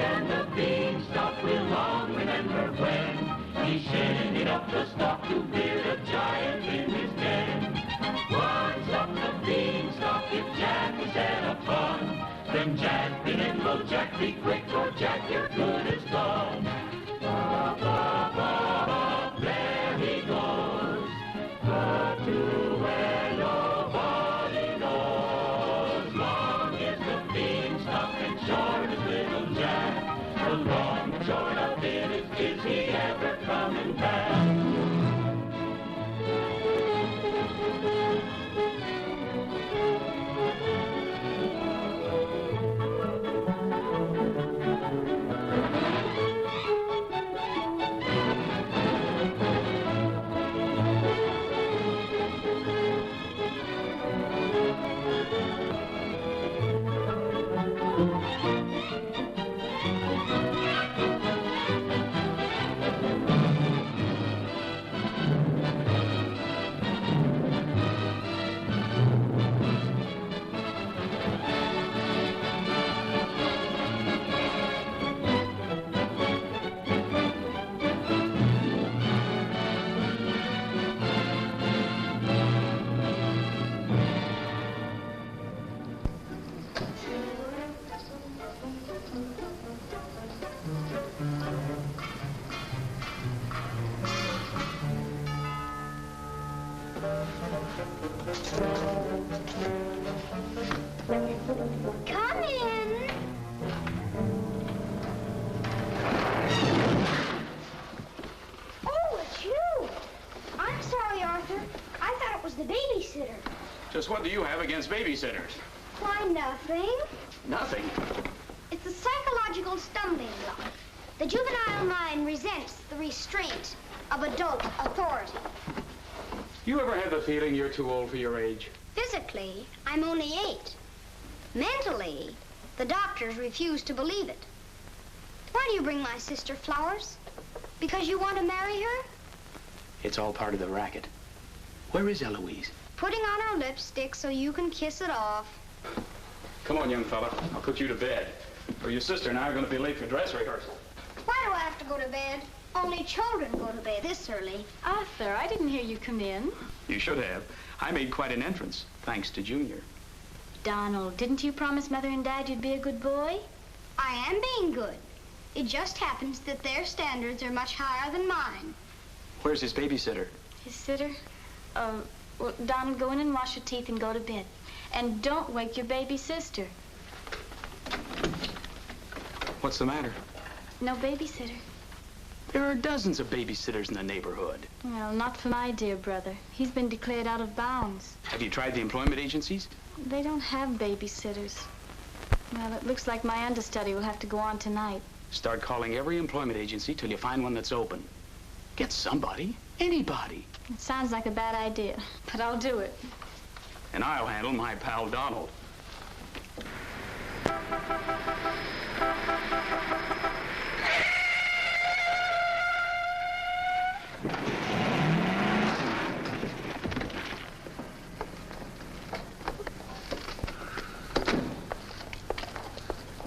And the Beanstalk will long remember when he shinned up the stalk to beard a giant in his den. Once up the Beanstalk, if Jack is set upon, then Jack and go Jack, be quick, or Jack, your good is gone. Ba, ba, ba, ba, there he goes, but to where nobody knows. Long is the Beanstalk and short is little Jack. The long and short of it is he ever coming back? Come in. Oh, it's you. I'm sorry, Arthur. I thought it was the babysitter. Just what do you have against babysitters? Why, nothing. Nothing. It's a psychological stumbling block. The juvenile mind resents the restraint of adult authority. You ever have the feeling you're too old for your age? Physically, I'm only 8. Mentally, the doctors refuse to believe it. Why do you bring my sister flowers? Because you want to marry her? It's all part of the racket. Where is Eloise? Putting on her lipstick so you can kiss it off. Come on, young fella. I'll put you to bed. Or your sister and I are going to be late for dress rehearsal. Why do I have to go to bed? Only children go to bed this early. Arthur, I didn't hear you come in. You should have. I made quite an entrance, thanks to Junior. Donald, didn't you promise Mother and Dad you'd be a good boy? I am being good. It just happens that their standards are much higher than mine. Where's his babysitter? His sitter? Well, Donald, go in and wash your teeth and go to bed. And don't wake your baby sister. What's the matter? No babysitter. There are dozens of babysitters in the neighborhood. Well, not for my dear brother. He's been declared out of bounds. Have you tried the employment agencies? They don't have babysitters. Well, it looks like my understudy will have to go on tonight. Start calling every employment agency till you find one that's open. Get somebody, anybody. It sounds like a bad idea, but I'll do it. And I'll handle my pal Donald.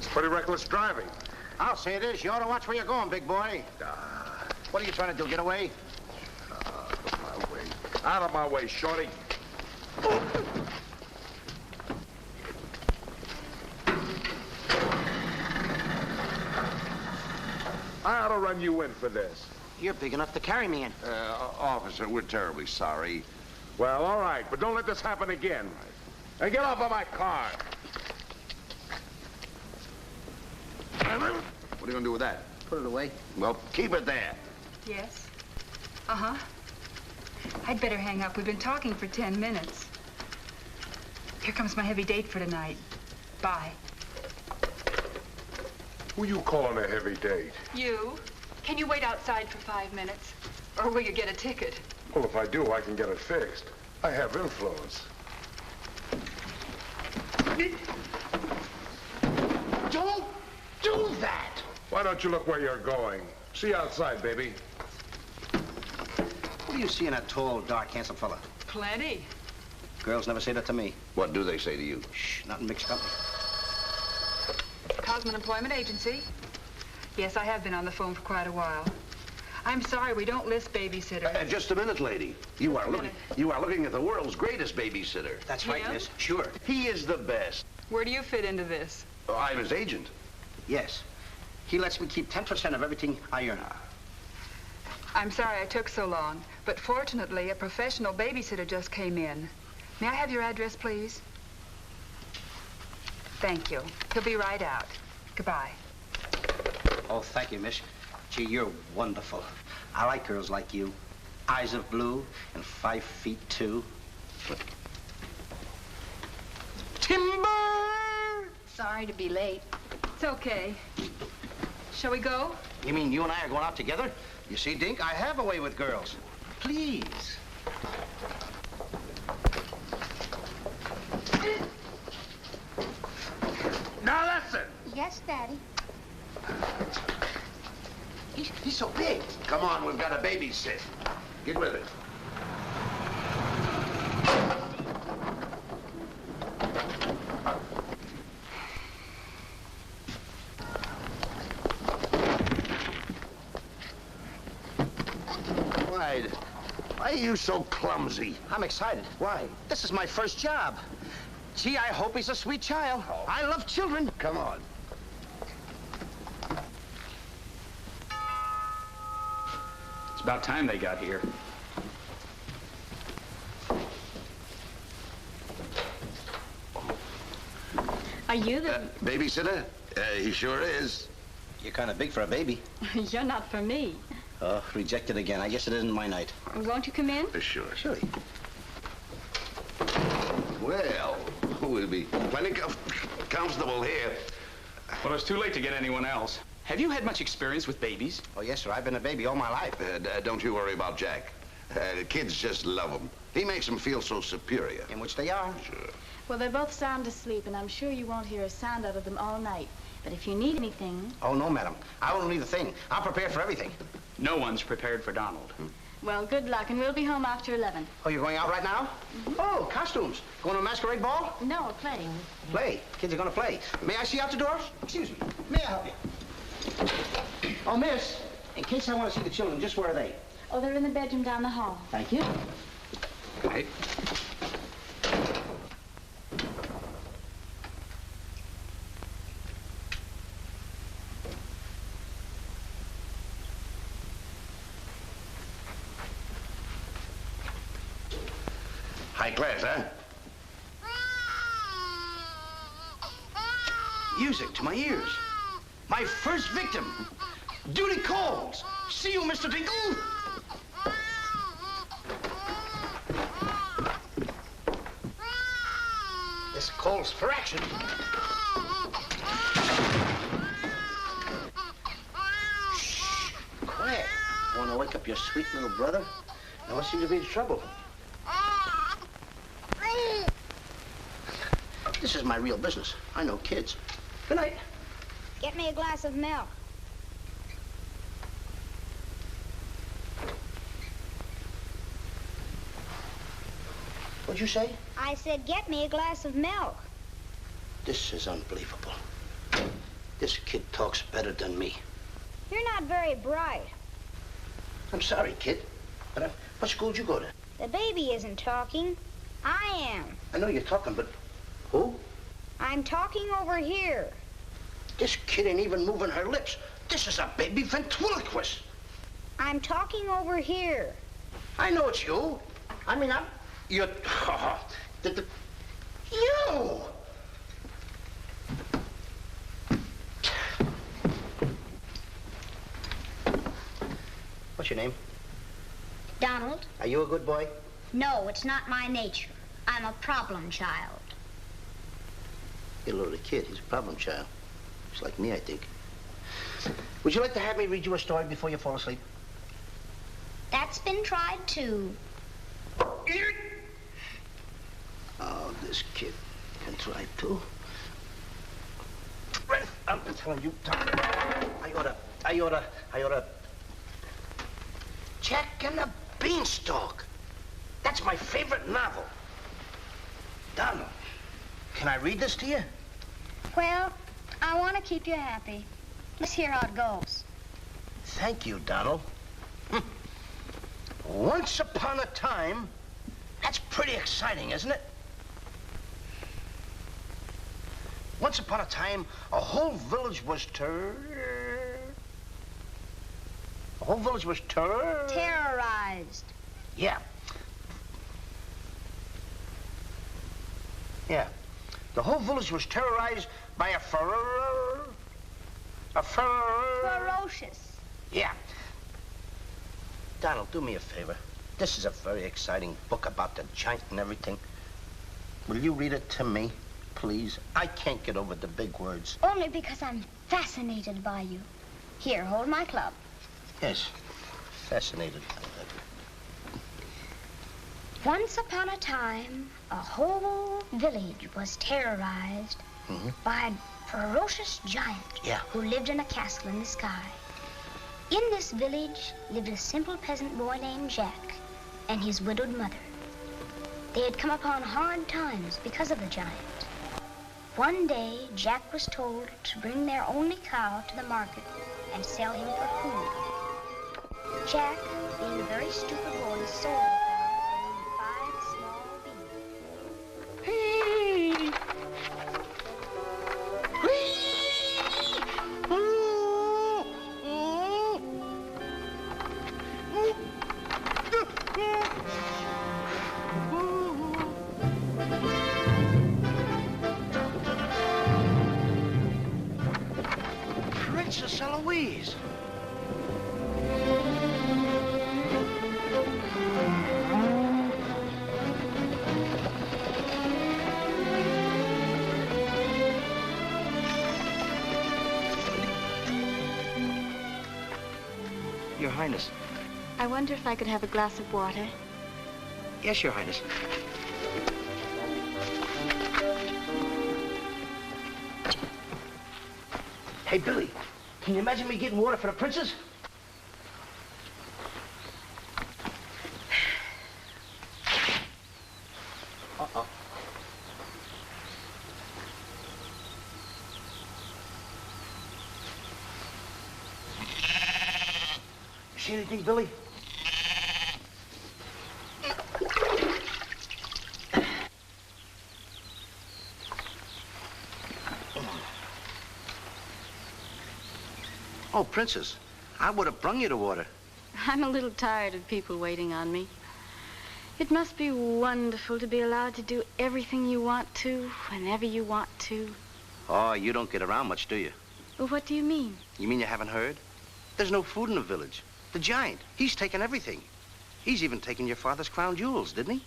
Pretty reckless driving. I'll say it is. You ought to watch where you're going, big boy. What are you trying to do, get away? Out of my way. Out of my way, shorty. I ought to run you in for this. You're big enough to carry me in. Officer, we're terribly sorry. Well, all right, but don't let this happen again. And get off of my car. What are you going to do with that? Put it away. Well, keep it there. Yes? Uh-huh. I'd better hang up. We've been talking for 10 minutes. Here comes my heavy date for tonight. Bye. Who you calling a heavy date? You? Can you wait outside for 5 minutes? Or will you get a ticket? Well, if I do, I can get it fixed. I have influence. Don't do that! Why don't you look where you're going? See you outside, baby. What do you see in a tall, dark, handsome fella? Plenty. Girls never say that to me. What do they say to you? Shh, not in mixed company. Cosman Employment Agency. Yes, I have been on the phone for quite a while. I'm sorry, we don't list babysitters. Just a minute, lady. You are looking at the world's greatest babysitter. That's right, Yeah? miss. Sure. He is the best. Where do you fit into this? Oh, I'm his agent. Yes. He lets me keep 10% of everything I earn. I'm sorry I took so long, but fortunately, a professional babysitter just came in. May I have your address, please? Thank you. He'll be right out. Goodbye. Oh, thank you, miss. Gee, you're wonderful. I like girls like you. Eyes of blue and 5 feet 2. Timber! Sorry to be late. It's okay. Shall we go? You mean you and I are going out together? You see, Dink, I have a way with girls. Please. Now listen. Yes, Daddy. He's so big. Come on, we've got to babysit. Get with it. Why are you so clumsy? I'm excited. Why? This is my first job. Gee, I hope he's a sweet child. Oh. I love children. Come on. It's about time they got here. Are you the... Babysitter? He sure is. You're kind of big for a baby. You're not for me. Oh, rejected again. I guess it isn't my night. Won't you come in? Sure. Sure. Well, we'll be plenty comfortable here. Well, it's too late to get anyone else. Have you had much experience with babies? Oh, yes, sir. I've been a baby all my life. Don't you worry about Jack. The kids just love him. He makes them feel so superior. In which they are. Sure. Well, they're both sound asleep, and I'm sure you won't hear a sound out of them all night. But if you need anything... Oh, no, madam. I won't need a thing. I'm prepared for everything. No one's prepared for Donald. Well, good luck, and we'll be home after 11. Oh, you're going out right now? Oh, costumes. Going to a masquerade ball? No, playing. Play. Kids are going to play. May I see out the doors? Excuse me. May I help you? Oh, miss, in case I want to see the children, just where are they? Oh, they're in the bedroom down the hall. Thank you. Right. High class, huh? Music to my ears. My first victim. Duty calls. See you, Mr. Dingle. This calls for action. Shh. Quiet. Want to wake up your sweet little brother? No one seems to be in trouble. This is my real business. I know kids. Good night. Get me a glass of milk. What'd you say? I said, get me a glass of milk. This is unbelievable. This kid talks better than me. You're not very bright. I'm sorry, kid. But what school did you go to? The baby isn't talking. I am. I know you're talking, but who? I'm talking over here. This kid ain't even moving her lips. This is a baby ventriloquist. I'm talking over here. I know it's you. I mean, you're... You! What's your name? Donald? Are you a good boy? No, it's not my nature. I'm a problem child. You're a little kid. He's a problem child. He's like me, I think. Would you like to have me read you a story before you fall asleep? That's been tried, too. Oh, this kid can try too. I'm telling you, Tom. I oughta. Jack and the Beanstalk. That's my favorite novel. Can I read this to you? Well, I want to keep you happy. Let's hear how it goes. Thank you, Donald. Once upon a time, that's pretty exciting, isn't it? Once upon a time, a whole village was Terrorized. Yeah. Yeah. The whole village was terrorized by a Ferocious. Yeah. Donald, do me a favor. This is a very exciting book about the giant and everything. Will you read it to me, please? I can't get over the big words. Only because I'm fascinated by you. Here, hold my club. Yes, fascinated. Once upon a time, a whole village was terrorized by a ferocious giant who lived in a castle in the sky. In this village lived a simple peasant boy named Jack and his widowed mother. They had come upon hard times because of the giant. One day, Jack was told to bring their only cow to the market and sell him for food. Jack, being a very stupid boy, sold the cow for only 5 small beans. Princess Eloise. Your Highness. I wonder if I could have a glass of water. Yes, Your Highness. Hey, Billy, can you imagine me getting water for the princess? Uh-oh. You see anything, Billy? Oh, Princess, I would have brung you the water. I'm a little tired of people waiting on me. It must be wonderful to be allowed to do everything you want to, whenever you want to. Oh, you don't get around much, do you? Well, what do you mean? You mean you haven't heard? There's no food in the village. The giant, he's taken everything. He's even taken your father's crown jewels, didn't he?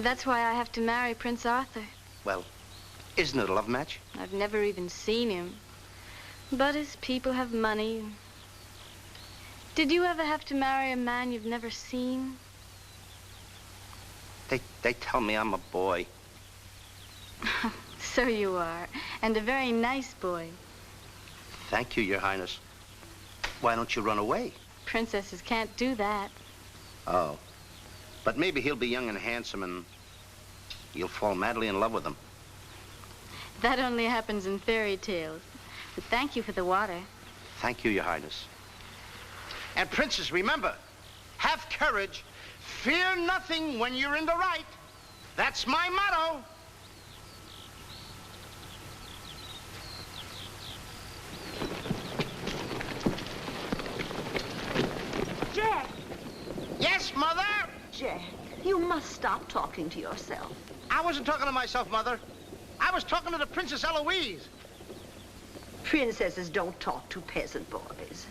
That's why I have to marry Prince Arthur. Well, isn't it a love match? I've never even seen him. But his people have money. Did you ever have to marry a man you've never seen? They tell me I'm a boy. So you are, and a very nice boy. Thank you, Your Highness. Why don't you run away? Princesses can't do that. Oh. But maybe he'll be young and handsome and you'll fall madly in love with him. That only happens in fairy tales. But thank you for the water. Thank you, Your Highness. And Princess, remember, have courage. Fear nothing when you're in the right. That's my motto. Jack! Yes, Mother? Jack, you must stop talking to yourself. I wasn't talking to myself, Mother. I was talking to the Princess Eloise. Princesses don't talk to peasant boys.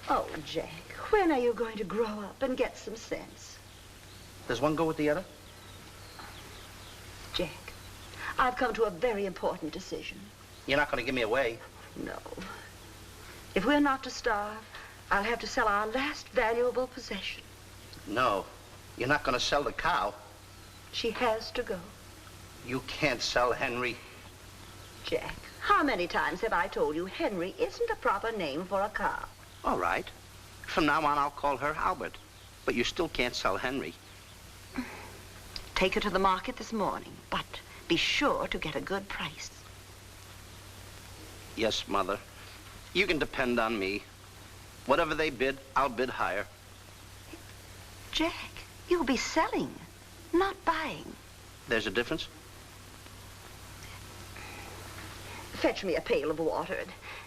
Oh, Jack, when are you going to grow up and get some sense? Does one go with the other? Jack, I've come to a very important decision. You're not going to give me away. No. If we're not to starve, I'll have to sell our last valuable possession. No, you're not going to sell the cow. She has to go. You can't sell Henry. Jack, how many times have I told you Henry isn't a proper name for a cow? All right. From now on, I'll call her Albert. But you still can't sell Henry. Take her to the market this morning, but be sure to get a good price. Yes, Mother. You can depend on me. Whatever they bid, I'll bid higher. Jack, you'll be selling, not buying. There's a difference? Fetch me a pail of water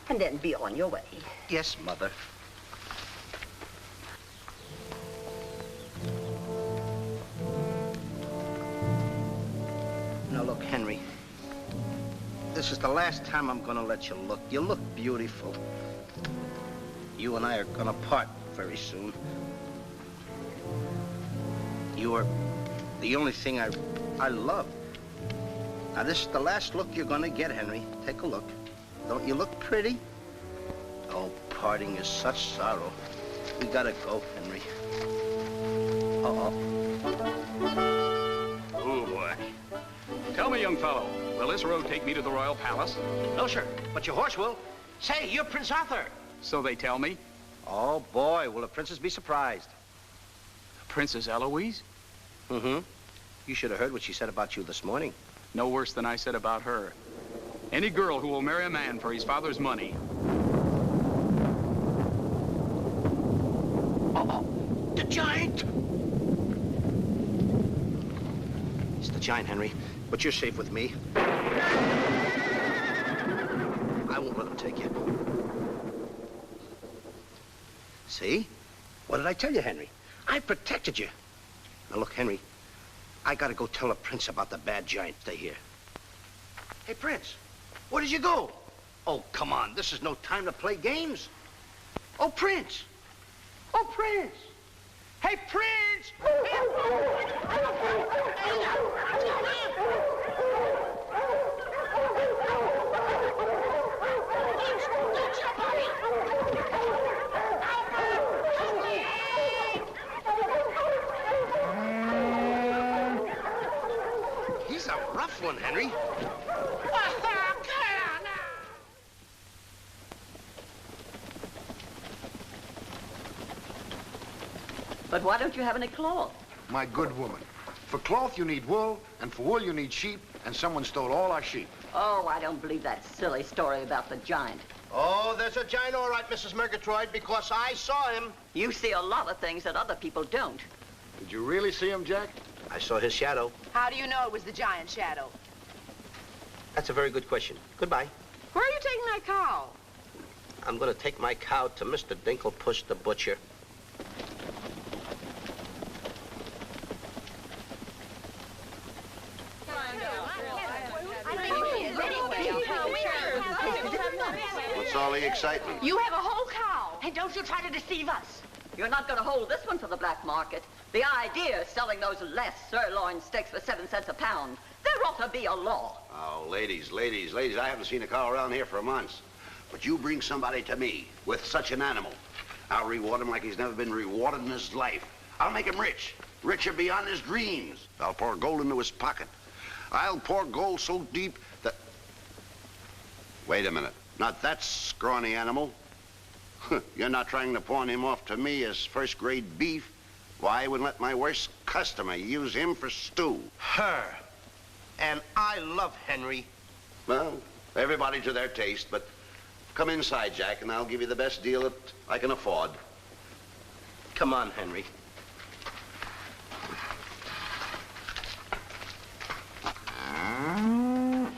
and then be on your way. Yes, Mother. Now, look, Henry. This is the last time I'm gonna let you look. You look beautiful. You and I are gonna part very soon. You are the only thing I love. Now, this is the last look you're gonna get, Henry. Take a look. Don't you look pretty? Oh, parting is such sorrow. We gotta go, Henry. Uh-oh. Oh, boy. Tell me, young fellow, will this road take me to the royal palace? No, sir, but your horse will. Say, you're Prince Arthur. So they tell me. Oh, boy, will the princess be surprised. Princess Eloise? Mm-hmm. You should have heard what she said about you this morning. No worse than I said about her. Any girl who will marry a man for his father's money. Uh-oh, the giant! It's the giant, Henry, but you're safe with me. I won't let him take you. See? What did I tell you, Henry? I protected you. Now, look, Henry, I gotta go tell the prince about the bad giant. Stay here. Hey, Prince, where did you go? Oh, come on, this is no time to play games. Oh, Prince! Oh, Prince! Hey, Prince! He's a rough one, Henry. But why don't you have any cloth? My good woman, for cloth you need wool, and for wool you need sheep, and someone stole all our sheep. Oh, I don't believe that silly story about the giant. Oh, there's a giant, all right, Mrs. Murgatroyd, because I saw him. You see a lot of things that other people don't. Did you really see him, Jack? I saw his shadow. How do you know it was the giant shadow? That's a very good question. Goodbye. Where are you taking that cow? I'm going to take my cow to Mr. Dinklepush the butcher. What's all the excitement? You have a whole cow. Hey, don't you try to deceive us. You're not going to hold this one for the black market. The idea is selling those less sirloin steaks for 7 cents a pound. There ought to be a law. Oh, ladies, I haven't seen a cow around here for months. But you bring somebody to me with such an animal, I'll reward him like he's never been rewarded in his life. I'll make him rich, richer beyond his dreams. I'll pour gold into his pocket. I'll pour gold so deep that... Wait a minute, not that scrawny animal. You're not trying to pawn him off to me as first-grade beef? Why, I wouldn't let my worst customer use him for stew. Her. And I love Henry. Well, everybody to their taste, but come inside, Jack, and I'll give you the best deal that I can afford. Come on, Henry.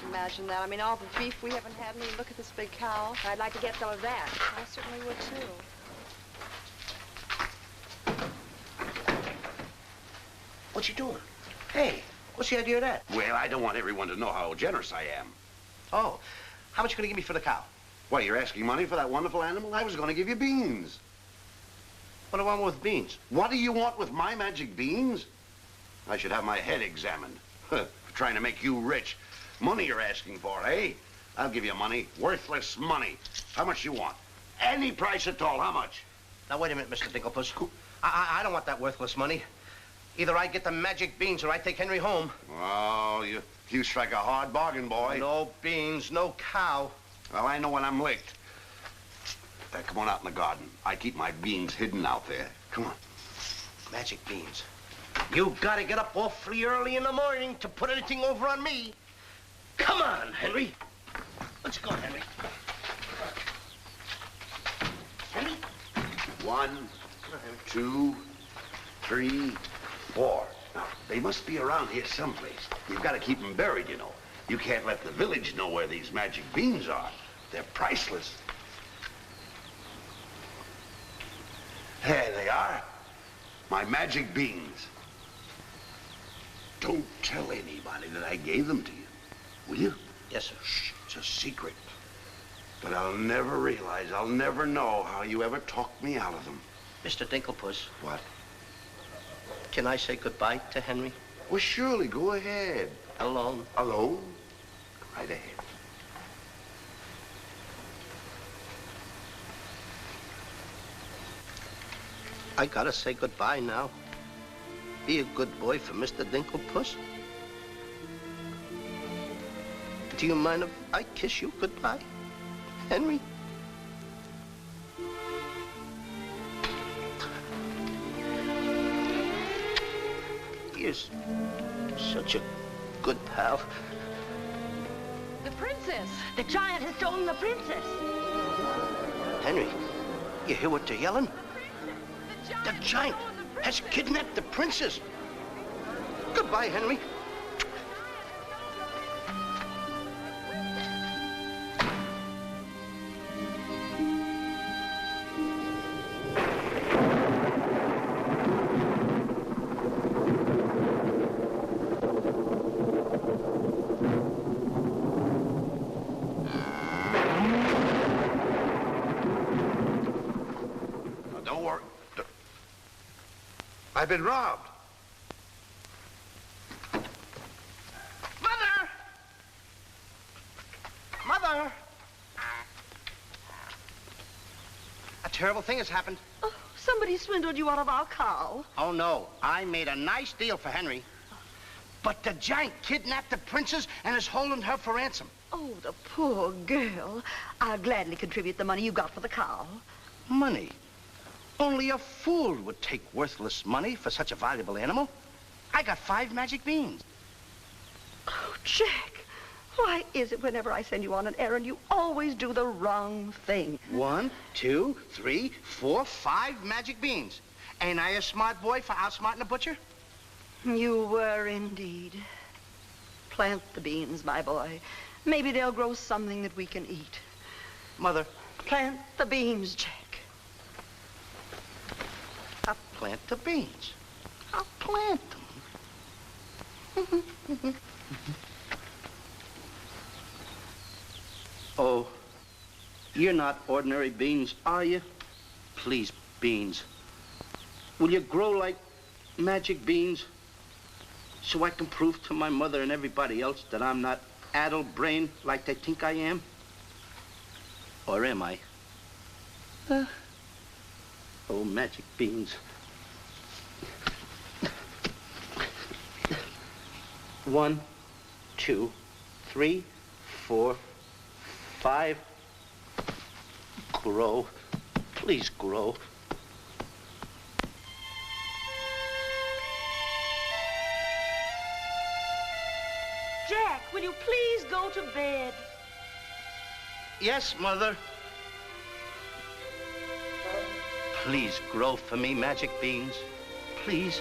Imagine that. I mean, all the beef we haven't had. I mean, look at this big cow. I'd like to get some of that. I certainly would, too. What you doing? Hey, what's the idea of that? Well, I don't want everyone to know how generous I am. Oh, how much you gonna give me for the cow? Why, you're asking money for that wonderful animal? I was going to give you beans. What do I want with beans? What do you want with my magic beans? I should have my head examined. For trying to make you rich. Money you're asking for, eh? I'll give you money. Worthless money. How much you want? Any price at all. How much? Now, wait a minute, Mr. Dinklepuss. I don't want that worthless money. Either I get the magic beans or I take Henry home. Oh, you strike a hard bargain, boy. No beans, no cow. Well, I know when I'm licked. Come on out in the garden. I keep my beans hidden out there. Come on. Magic beans. You gotta get up awfully early in the morning to put anything over on me. Come on, Henry. Let's go, Henry. Henry? 1, 2, 3, 4. Now, they must be around here someplace. You've got to keep them buried, you know. You can't let the village know where these magic beans are. They're priceless. There they are. My magic beans. Don't tell anybody that I gave them to you. Will you? Yes, sir. Shh, it's a secret. But I'll never realize, I'll never know how you ever talked me out of them. Mr. Dinklepuss. What? Can I say goodbye to Henry? Well, surely, go ahead. Alone? Alone? Go right ahead. I gotta say goodbye now. Be a good boy for Mr. Dinklepuss. Do you mind if I kiss you goodbye, Henry? You're such a good pal. The princess! The giant has stolen the princess! Henry, you hear what they're yelling? The giant has kidnapped the princess. Goodbye, Henry. I've been robbed. Mother! Mother! A terrible thing has happened. Oh, somebody swindled you out of our cow. Oh, no. I made a nice deal for Henry. But the giant kidnapped the princess and is holding her for ransom. Oh, the poor girl. I'll gladly contribute the money you got for the cow. Money? Only a fool would take worthless money for such a valuable animal. I got 5 magic beans. Oh, Jack, why is it whenever I send you on an errand, you always do the wrong thing? 1, 2, 3, 4, 5 magic beans. Ain't I a smart boy for outsmarting a butcher? You were indeed. Plant the beans, my boy. Maybe they'll grow something that we can eat. Mother. Plant the beans, Jack. I'll plant the beans. I'll plant them. Oh, you're not ordinary beans, are you? Please, beans. Will you grow like magic beans so I can prove to my mother and everybody else that I'm not addle-brained like they think I am? Or am I? Oh, magic beans. 1, 2, 3, 4, 5. Grow. Please grow. Jack, will you please go to bed? Yes, Mother. Please grow for me, magic beans. Please.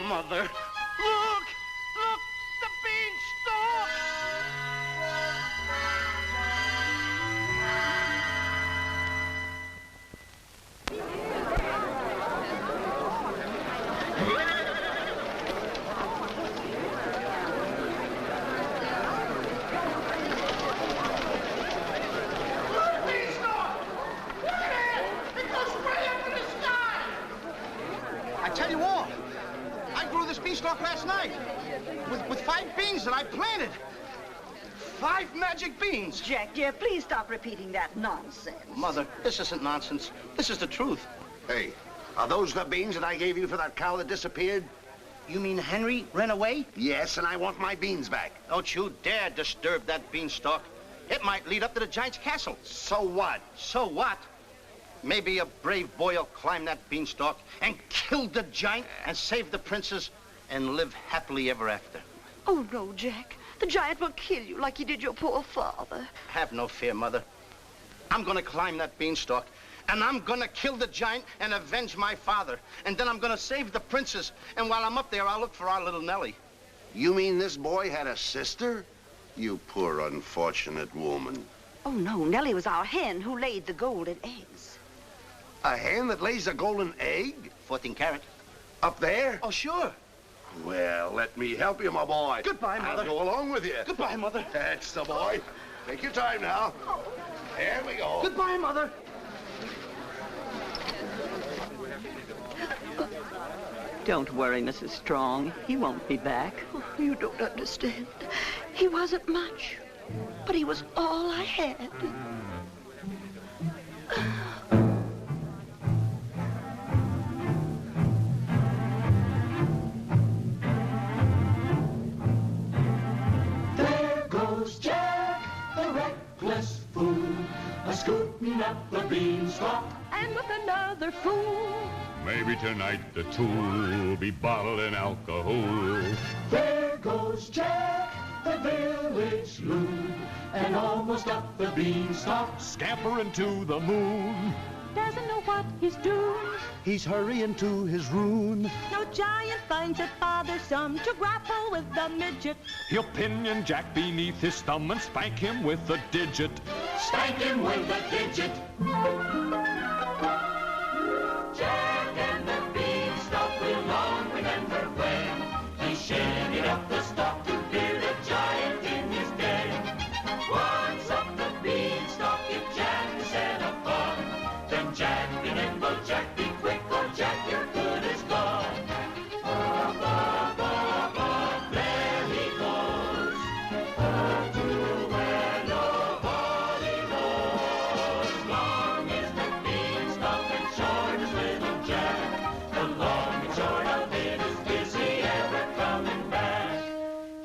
Mother, look, the beanstalk! last night with 5 beans that I planted. 5 magic beans. Jack, dear, please stop repeating that nonsense. Mother, this isn't nonsense. This is the truth. Hey, are those the beans that I gave you for that cow that disappeared? You mean Henry ran away? Yes, and I want my beans back. Don't you dare disturb that beanstalk. It might lead up to the giant's castle. So what? So what? Maybe a brave boy will climb that beanstalk and kill the giant and save the princess and live happily ever after. Oh, no, Jack. The giant will kill you like he did your poor father. Have no fear, Mother. I'm gonna climb that beanstalk, and I'm gonna kill the giant and avenge my father. And then I'm gonna save the princess, and while I'm up there, I'll look for our little Nellie. You mean this boy had a sister? You poor unfortunate woman. Oh, no, Nellie was our hen who laid the golden eggs. A hen that lays a golden egg? 14 carat. Up there? Oh, sure. Well, let me help you, my boy. Goodbye, Mother. I'll go along with you. Goodbye, Mother. That's the boy. Take your time now. There we go. Goodbye, Mother. Don't worry, Mrs. Strong. He won't be back. Oh, you don't understand. He wasn't much, but he was all I had. There goes Jack, the reckless fool, a-scooting up the beanstalk. And with another fool. Maybe tonight the tool be bottling alcohol. There goes Jack, the village loon, and almost up the beanstalk. Scampering to the moon. Doesn't know what he's doing. He's hurrying to his ruin. No giant finds it bothersome to grapple with the midget. He'll pinion Jack beneath his thumb and spank him with a digit. Spank him with a digit. Jack and the beanstalk will long remember when he shinned up the stalk to fear the giant in his den. Once up the beanstalk, if Jack set a fun, then Jack be nimble, Jack be quick, or Jack your good is gone. Up, up, up, up, there he goes, up to where nobody knows. Long is the beanstalk and short is little Jack. The long and short of it is he ever coming back?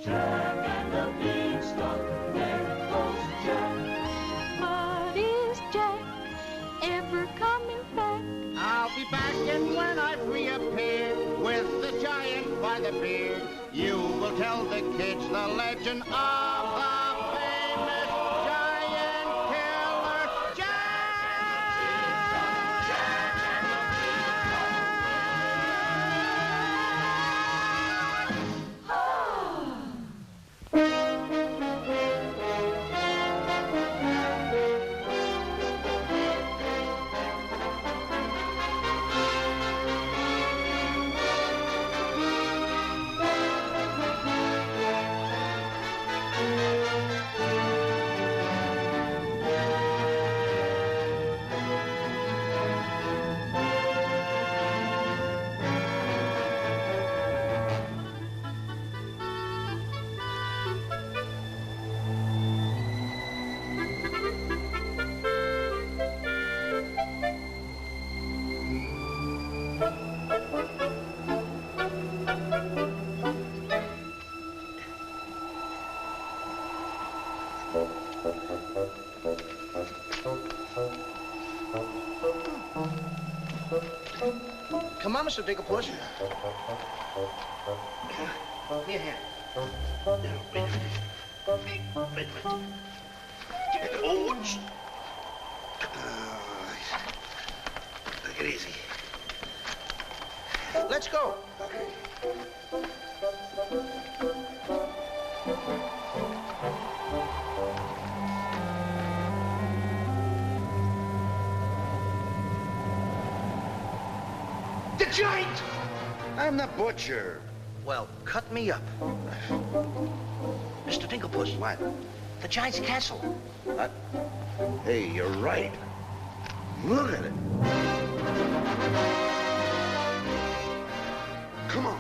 Jack and the beanstalk, there goes Jack. But is Jack ever coming back? I'll be back, and when I've reappeared with the giant by the beard, you will tell the kids the legend of the famous giant killer, Come on, Mr. Dinklepuss. Here, hand. Now, wait a minute. Wait a minute. Oh, take it easy. Let's go. The giant! I'm the butcher. Well, cut me up. Mr. Dinklepuss. What? The giant's castle. What? Hey, you're right. Look at it. Come on.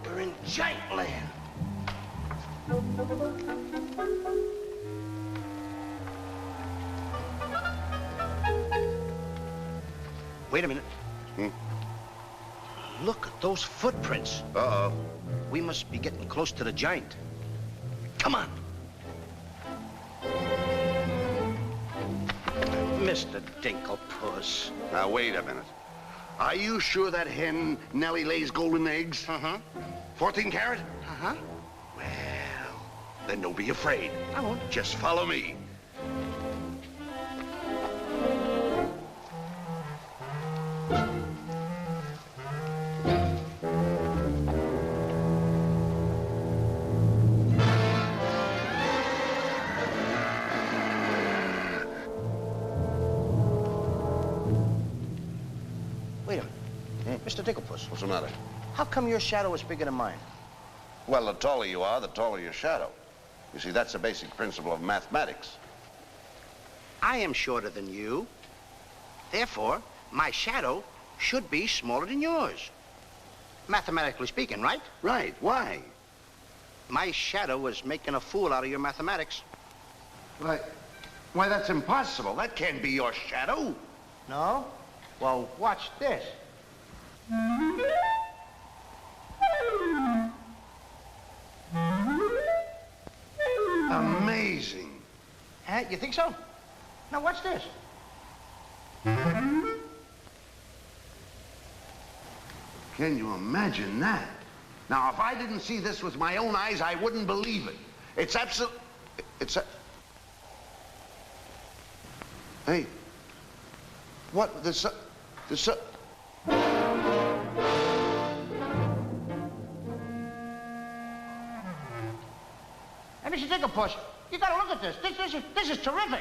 We're in giant land. plan. Wait a minute. Look at those footprints. Uh-oh. We must be getting close to the giant. Come on. Mr. Dinklepuss. Now, wait a minute. Are you sure that hen Nellie lays golden eggs? Uh-huh. 14 carat? Uh-huh. Well, then don't be afraid. I won't. Just follow me. Wait a minute. Mr. Dinklepuss. What's the matter? How come your shadow is bigger than mine? Well, the taller you are, the taller your shadow. You see, that's a basic principle of mathematics. I am shorter than you. Therefore, my shadow should be smaller than yours. Mathematically speaking, right? Right. Why? My shadow was making a fool out of your mathematics. Why, that's impossible. That can't be your shadow. No? Well, watch this. Amazing. You think so? Now, watch this. Can you imagine that? Now, if I didn't see this with my own eyes, I wouldn't believe it. It's absolute... Hey. What? Hey, Mr. Dinklepuss, you gotta look at this. This is terrific.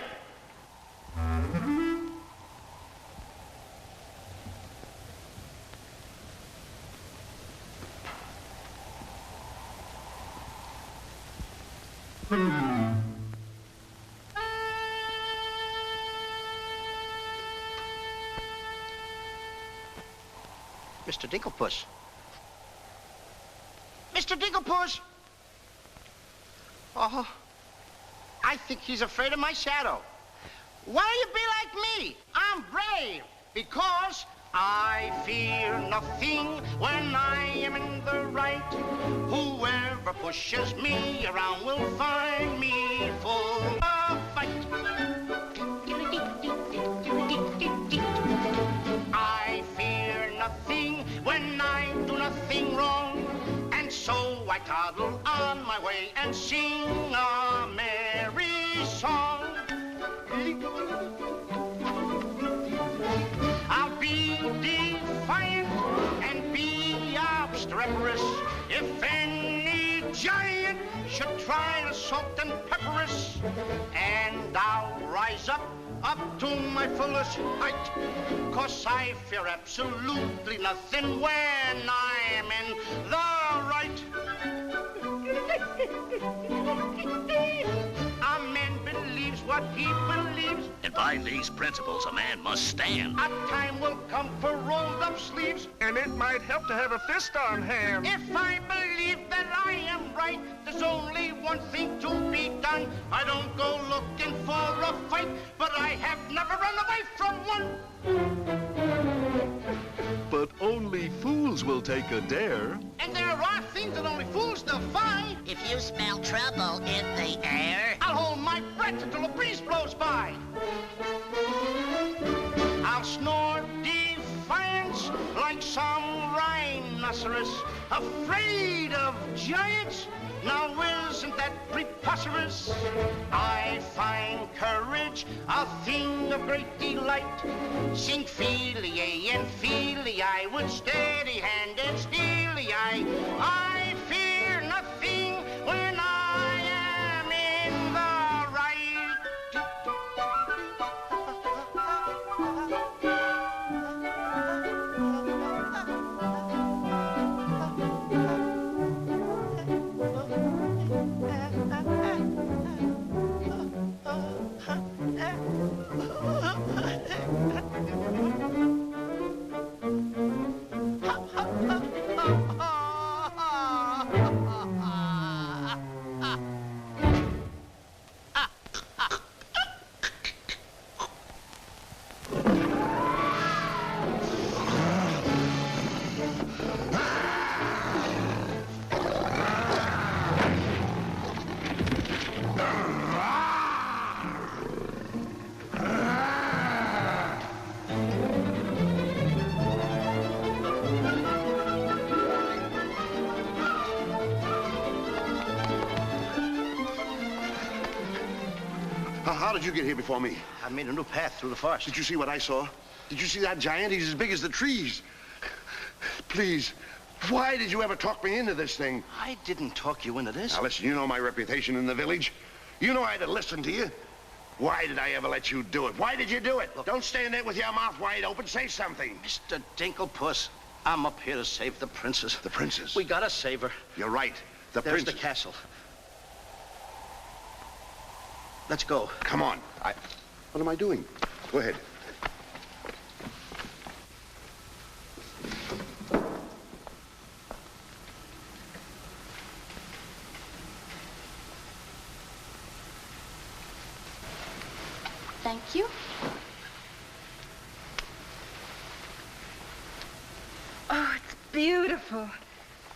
Mr. Dinklepuss. Mr. Dinklepuss! Oh, I think he's afraid of my shadow. Why don't you be like me? I'm brave because I fear nothing when I am in the right. Whoever pushes me around will find me full of fight. I fear nothing when I do nothing wrong. And so I toddle on my way and sing a merry song. I'll be defiant and be obstreperous if any giant should try to salt and pepper us. And I'll rise up to my fullest height, 'cause I fear absolutely nothing when I'm in the right. A man believes what he believes, and by these principles a man must stand. A time will come for rolled up sleeves, and it might help to have a fist on hand. If I believe that I am right, there's only one thing to be done. I don't go looking for a fight, but I have never run away from one. But only fools will take a dare. And there are things that only fools defy. If you smell trouble in the air, I'll hold my breath until a breeze blows by. I'll snore defiance like some rhinoceros, afraid of giants. Now isn't that preposterous? I find courage a thing of great delight. Sing Feely and Feely, I with steady hand and steely eye. I fear nothing when I am in the right. How did you get here before me? I made a new path through the forest. Did you see what I saw? Did you see that giant? He's as big as the trees. Please, why did you ever talk me into this thing? I didn't talk you into this. Now, listen, you know my reputation in the village. You know I had to listen to you. Why did I ever let you do it? Why did you do it? Look, don't stand there with your mouth wide open. Say something. Mr. Dinklepuss, I'm up here to save the princess. The princess? We gotta save her. You're right. There's princess. the castle. Let's go. Come on. What am I doing? Go ahead. Thank you. Oh, it's beautiful.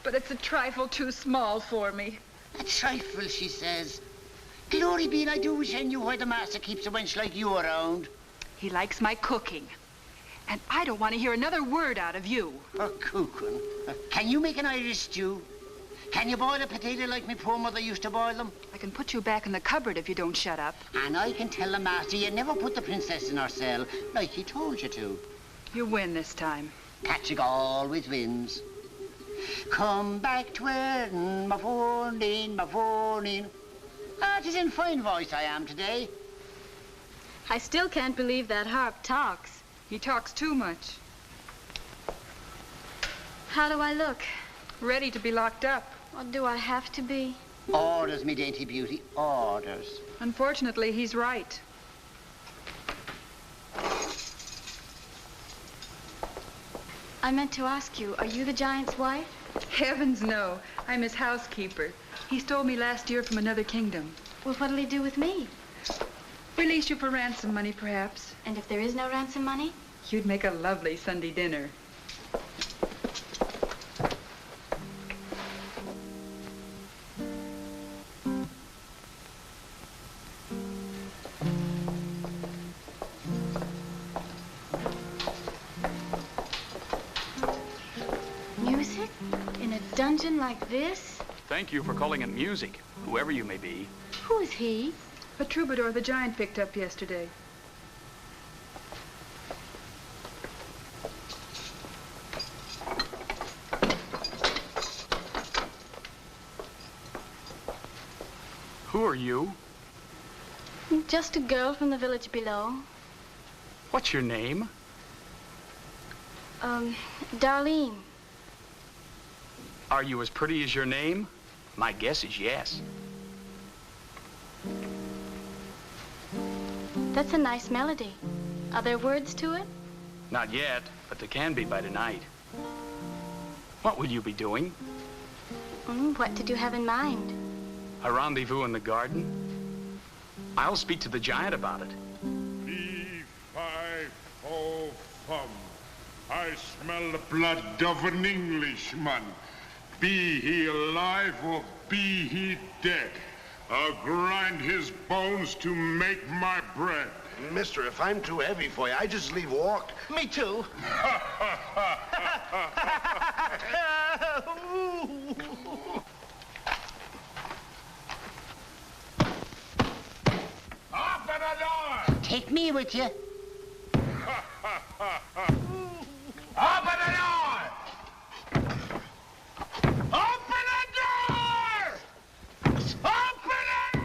But it's a trifle too small for me. A trifle, she says. Glory be, and I do wish I knew why the master keeps a wench like you around. He likes my cooking. And I don't want to hear another word out of you. Oh, cooking. Can you make an Irish stew? Can you boil a potato like my poor mother used to boil them? I can put you back in the cupboard if you don't shut up. And I can tell the master you never put the princess in her cell like he told you to. You win this time. Patrick always wins. Come back to Erin, my phone my phone. Ah, 'tis in fine voice I am today. I still can't believe that harp talks. He talks too much. How do I look? Ready to be locked up. Or do I have to be? Orders, me dainty beauty, orders. Unfortunately, he's right. I meant to ask you, are you the giant's wife? Heavens, no. I'm his housekeeper. He stole me last year from another kingdom. Well, what'll he do with me? Release you for ransom money, perhaps. And if there is no ransom money? You'd make a lovely Sunday dinner. Music? In a dungeon like this? Thank you for calling it music, whoever you may be. Who is he? A troubadour the giant picked up yesterday. Who are you? Just a girl from the village below. What's your name? Darlene. Are you as pretty as your name? My guess is yes. That's a nice melody. Are there words to it? Not yet, but there can be by tonight. What will you be doing? What did you have in mind? A rendezvous in the garden? I'll speak to the giant about it. Fee-fi-fo-fum. I smell the blood of an Englishman. Be he alive or be he dead, I'll grind his bones to make my bread. Mister, if I'm too heavy for you, I just leave walk. Me too. Open the door! Take me with you. Open the door! Open the door! Open it!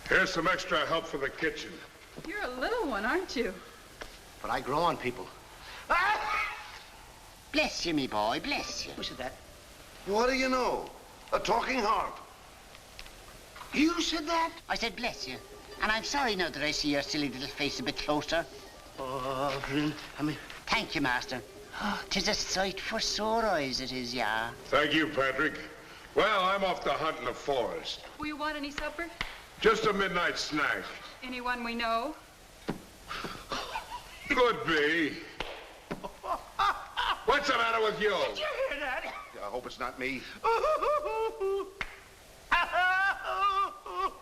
Here's some extra help for the kitchen. You're a little one, aren't you? But I grow on people. Bless you, me boy, bless you. Who said that? What do you know? A talking harp. You said that? I said bless you. And I'm sorry now that I see your silly little face a bit closer. Oh, really? I mean... Thank you, master. 'Tis a sight for sore eyes, it is, yeah. Thank you, Patrick. Well, I'm off to hunt in the forest. Will you want any supper? Just a midnight snack. Anyone we know? Could be. What's the matter with you? Did you hear that? I hope it's not me.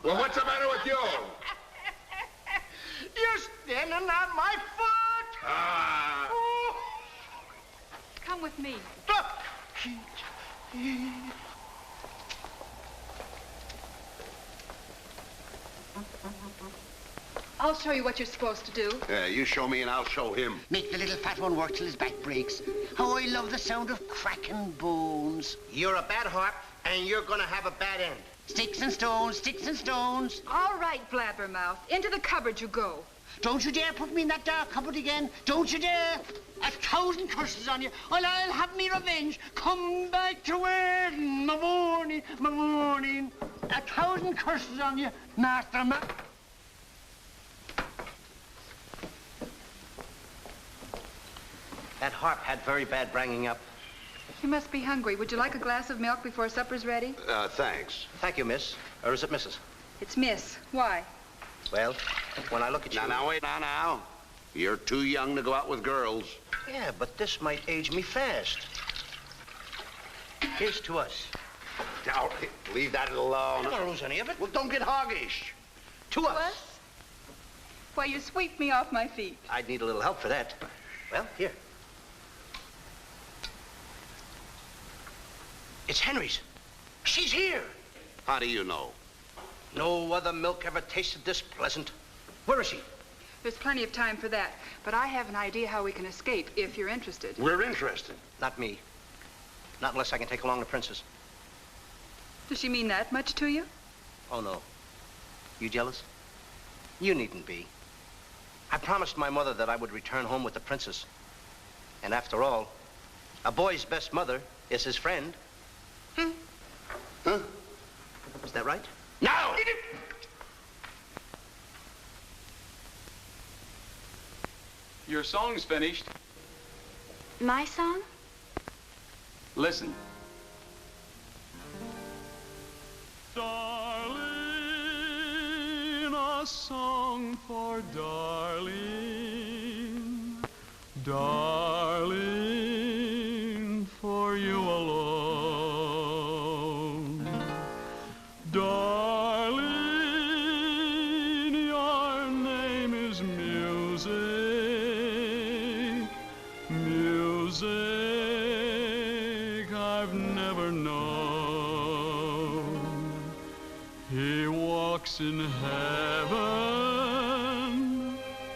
Well, what's the matter with you? You're standing on my foot! Come with me. I'll show you what you're supposed to do. Yeah, you show me and I'll show him. Make the little fat one work till his back breaks. How I love the sound of cracking bones. You're a bad harp, and you're gonna have a bad end. Sticks and stones, sticks and stones. All right, Blabbermouth. Into the cupboard you go. Don't you dare put me in that dark cupboard again. Don't you dare. 1,000 curses on you. Well, I'll have me revenge. Come back to where my morning, my morning. 1,000 curses on you, Master That harp had very bad bringing up. You must be hungry. Would you like a glass of milk before supper's ready? Thanks. Thank you, miss. Or is it Mrs.? It's Miss. Why? Well, when I look at you... Now, wait, now. You're too young to go out with girls. Yeah, but this might age me fast. Here's to us. Now, leave that alone. I don't lose any of it. Well, don't get hoggish. To us. Why, you sweep me off my feet. I'd need a little help for that. Well, here. It's Henry's. She's here. How do you know? No other milk ever tasted this pleasant. Where is she? There's plenty of time for that. But I have an idea how we can escape, if you're interested. We're interested. Not me. Not unless I can take along the princess. Does she mean that much to you? Oh, no. You jealous? You needn't be. I promised my mother that I would return home with the princess. And after all, a boy's best mother is his friend. Huh? Is that right? No! Your song's finished. My song? Listen. Darling, a song for darling, darling, for you alone. Darling, your name is music, music I've never known. He walks in heaven,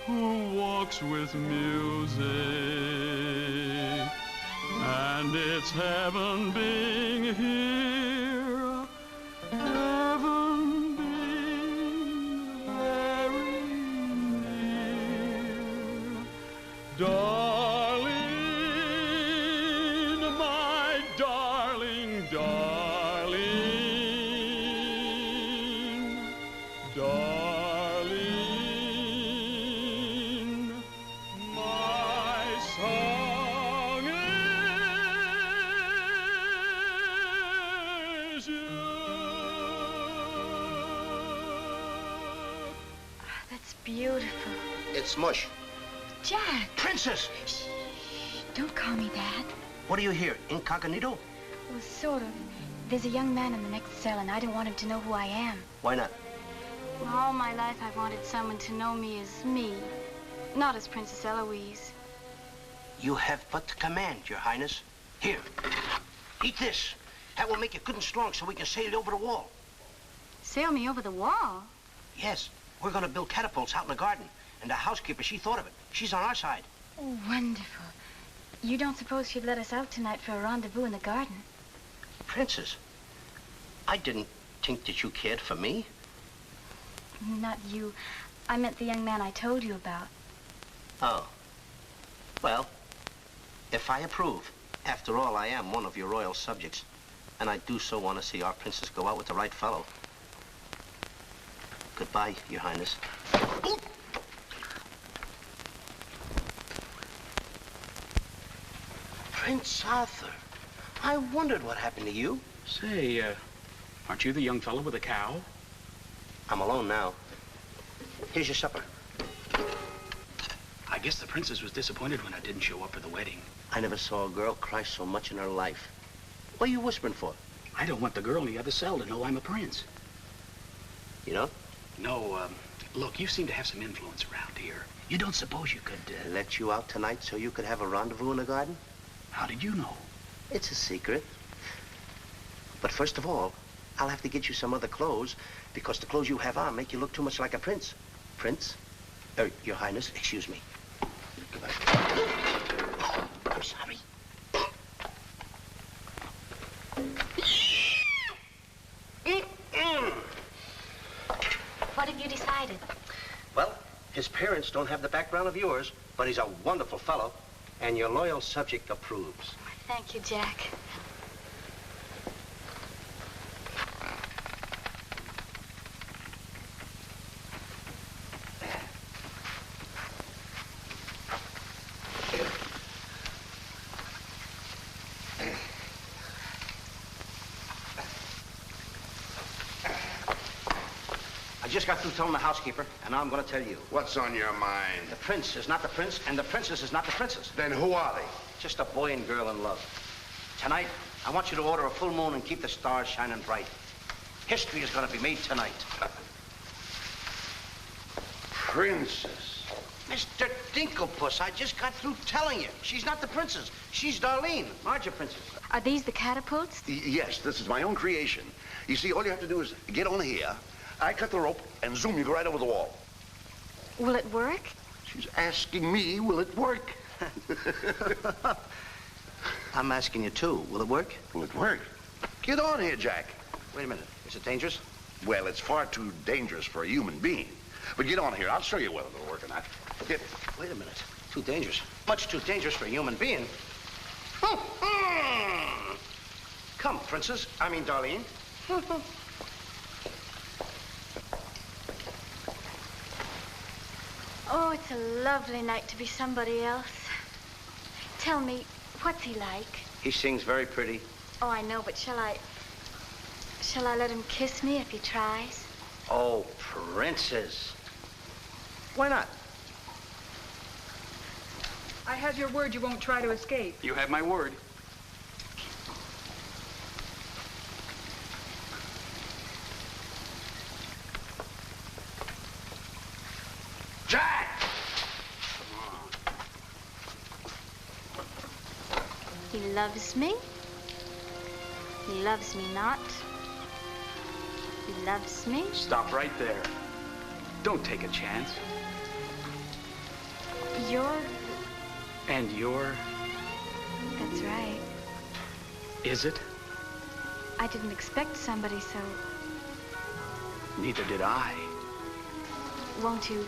who walks with music, and it's heaven being here, heaven being very near. Darling, my darling, darling, darling, my song is you. That's beautiful. It's mush. Jack. Princess! Shh. Don't call me that. What are you here, incognito? Well, sort of. There's a young man in the next cell, and I don't want him to know who I am. Why not? Well, all my life I've wanted someone to know me as me, not as Princess Eloise. You have but to command, Your Highness. Here, eat this. That will make you good and strong so we can sail you over the wall. Sail me over the wall? Yes, we're going to build catapults out in the garden. And the housekeeper, she thought of it. She's on our side. Oh, wonderful. You don't suppose she'd let us out tonight for a rendezvous in the garden? Princess, I didn't think that you cared for me. Not you. I meant the young man I told you about. Oh. Well, if I approve, after all, I am one of your royal subjects. And I do so want to see our princess go out with the right fellow. Goodbye, Your Highness. Ooh. Prince Arthur, I wondered what happened to you. Say, aren't you the young fellow with the cow? I'm alone now. Here's your supper. I guess the princess was disappointed when I didn't show up for the wedding. I never saw a girl cry so much in her life. What are you whispering for? I don't want the girl in the other cell to know I'm a prince. You know? No, Look, you seem to have some influence around here. You don't suppose you could... Let you out tonight so you could have a rendezvous in the garden? How did you know? It's a secret. But first of all, I'll have to get you some other clothes, because the clothes you have on make you look too much like a prince. Prince? Your Highness, excuse me. Oh, I'm sorry. What have you decided? Well, his parents don't have the background of yours, but he's a wonderful fellow, and your loyal subject approves. Thank you, Jack. I just got through telling the housekeeper, and now I'm going to tell you. What's on your mind? The prince is not the prince, and the princess is not the princess. Then who are they? Just a boy and girl in love. Tonight, I want you to order a full moon and keep the stars shining bright. History is going to be made tonight. Princess. Mr. Dinklepuss, I just got through telling you. She's not the princess. She's Darlene, larger princess. Are these the catapults? Yes, this is my own creation. You see, all you have to do is get on here. I cut the rope, and zoom, you go right over the wall. Will it work? She's asking me, will it work? I'm asking you, too. Will it work? Will it work? Get on here, Jack. Wait a minute. Is it dangerous? Well, it's far too dangerous for a human being. But get on here. I'll show you whether it'll work or not. Get. Wait a minute. Too dangerous. Much too dangerous for a human being. Come, princess. I mean, Darlene. Oh, it's a lovely night to be somebody else. Tell me, what's he like? He sings very pretty. Oh, I know, but shall I let him kiss me if he tries? Oh, princess. Why not? I have your word you won't try to escape. You have my word. Jack! He loves me. He loves me not. He loves me. Stop right there. Don't take a chance. You're... And you're... That's right. Is it? I didn't expect somebody so... Neither did I. Won't you?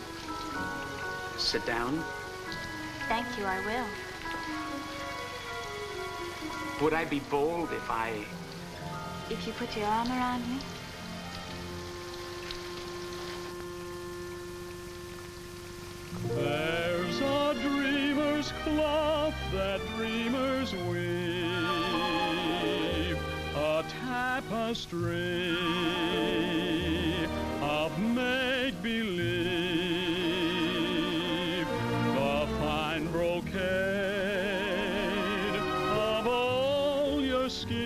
Sit down. Thank you, I will. Would I be bold if I... If you put your arm around me? There's a dreamer's cloth that dreamers weave, a tapestry of make-believe, the fine brocade of all your schemes,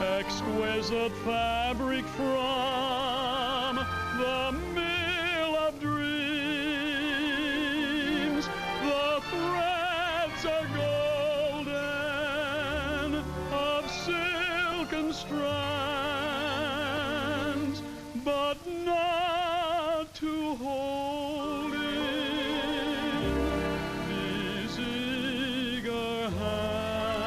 exquisite fabric from the mill of dreams. The threads are golden, of silken strands, but not to hold in these eager hands.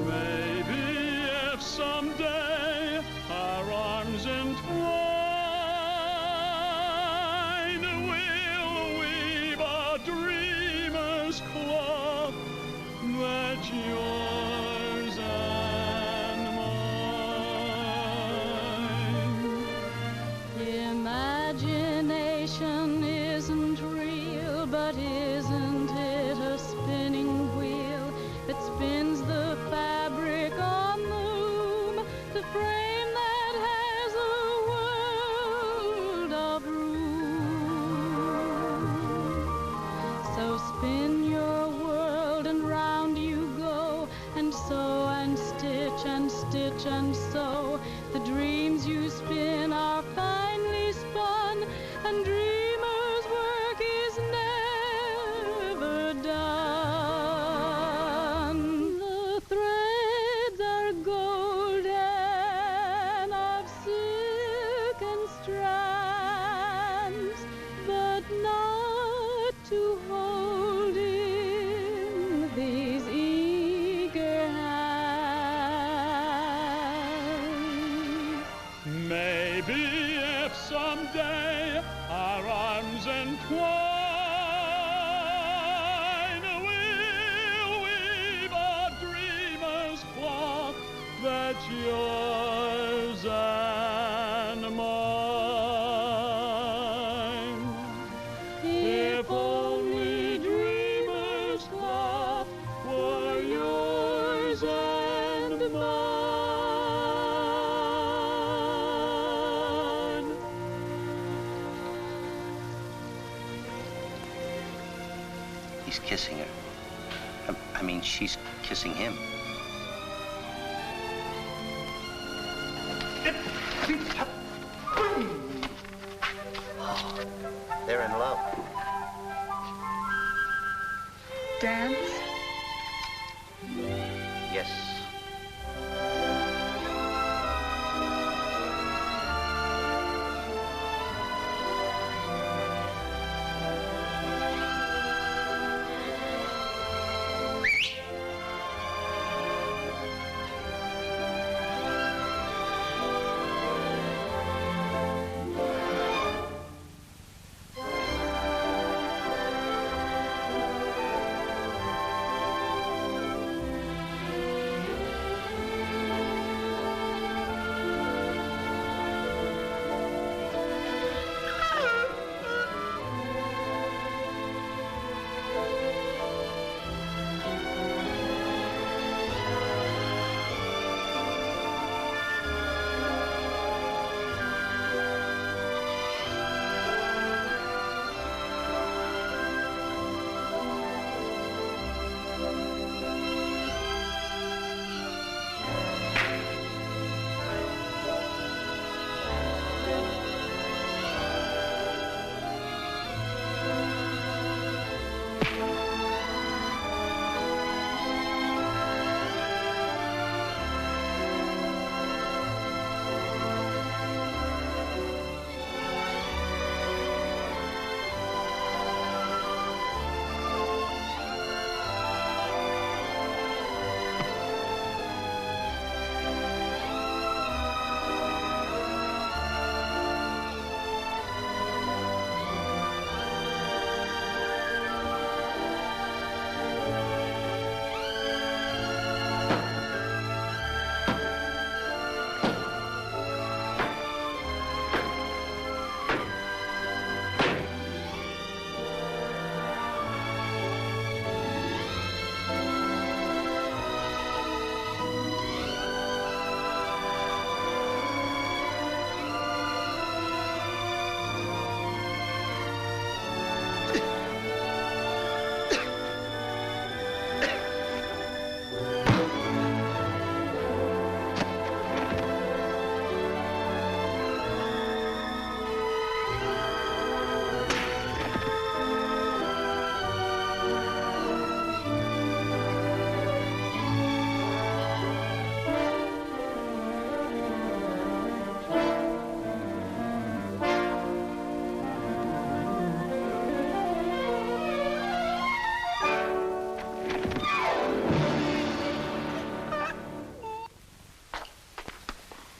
Maybe if someday our arms entwine, we'll weave a dreamer's cloth that's yours and mine. and so the dreams you spin are finely spun, and dreamers' work is never done. The threads are golden of silk and strands, but not to hold in these eager hands. Maybe if someday our arms entwine, we'll weave a dreamer's cloth that's yours and mine. If only dreamer's cloth were yours and mine. He's kissing her. I mean, she's kissing him. Oh, they're in love. Dance? Yes.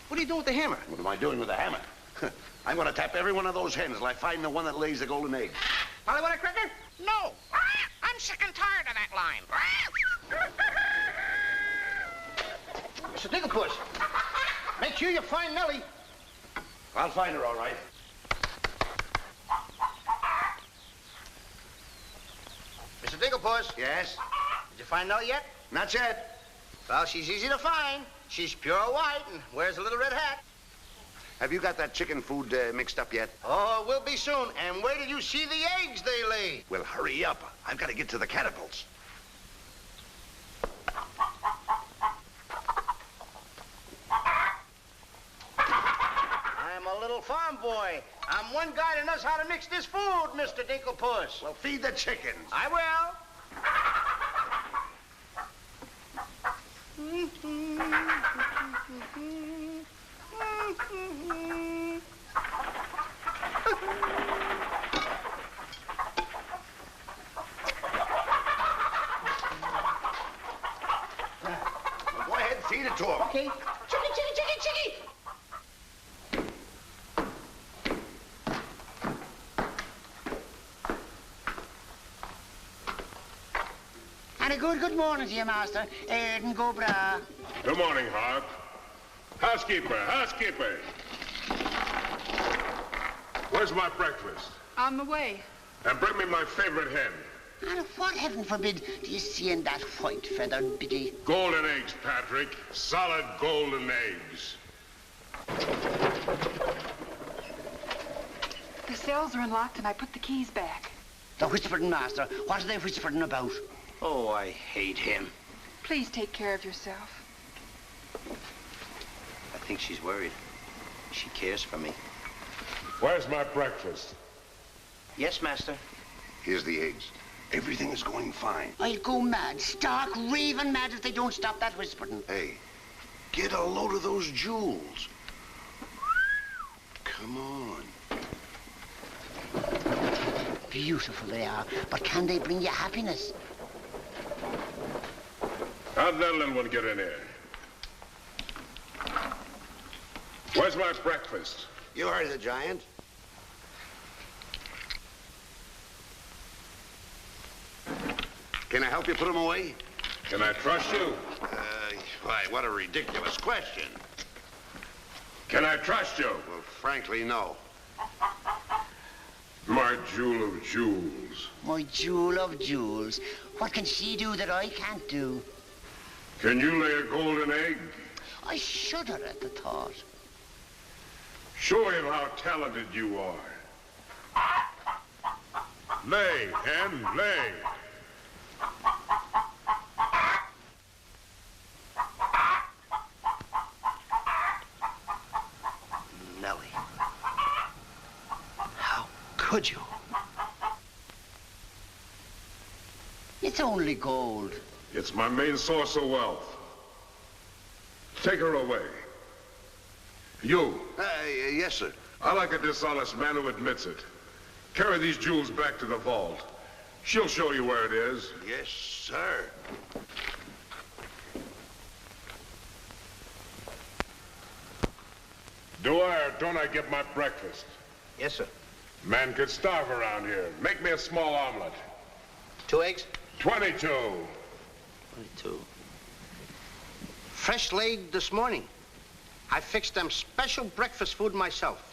What are you doing with the hammer? What am I doing with the hammer? I'm going to tap every one of those hens till I find the one that lays the golden egg. Polly, want a cracker? No. I'm sick and tired of that line. Mr. Digglepuss, make sure you find Nellie. I'll find her all right. Mr. Digglepuss. Yes? Did you find Nellie yet? Not yet. Well, she's easy to find. She's pure white and wears a little red hat. Have you got that chicken food mixed up yet? Oh, we'll be soon. And wait till you see the eggs they lay. Well, hurry up. I've got to get to the catapults. little farm boy. I'm one guy that knows how to mix this food, Mr. Dinklepuss. Well, feed the chickens. I will. Well, go ahead and feed it to them. Okay. Chickie, chickie, chickie, chickie! And a good morning to you, Master. Eden go bra. Good morning, Hart. Housekeeper, housekeeper. Where's my breakfast? On the way. And bring me my favorite hen. And what, heaven forbid, do you see in that white feathered biddy? Golden eggs, Patrick. Solid golden eggs. The cells are unlocked and I put the keys back. The whispering, Master. What are they whispering about? Oh, I hate him. Please take care of yourself. I think she's worried. She cares for me. Where's my breakfast? Yes, Master. Here's the eggs. Everything is going fine. I'll go mad, stark raving mad if they don't stop that whispering. Hey, get a load of those jewels. Come on. Beautiful they are, but can they bring you happiness? How'd that little one get in here? Where's my breakfast? You heard the giant. Can I help you put them away? Can I trust you? Why, what a ridiculous question. Can I trust you? Well, frankly, no. My jewel of jewels. My jewel of jewels. What can she do that I can't do? Can you lay a golden egg? I shudder at the thought. Show him how talented you are. Lay, hen, lay. Nellie. How could you? It's only gold. It's my main source of wealth. Take her away. You. Yes, sir. I like a dishonest man who admits it. Carry these jewels back to the vault. She'll show you where it is. Yes, sir. Do I or don't I get my breakfast? Yes, sir. Man could starve around here. Make me a small omelet. 2 eggs? 22. 22. Fresh laid this morning. I fixed them special breakfast food myself.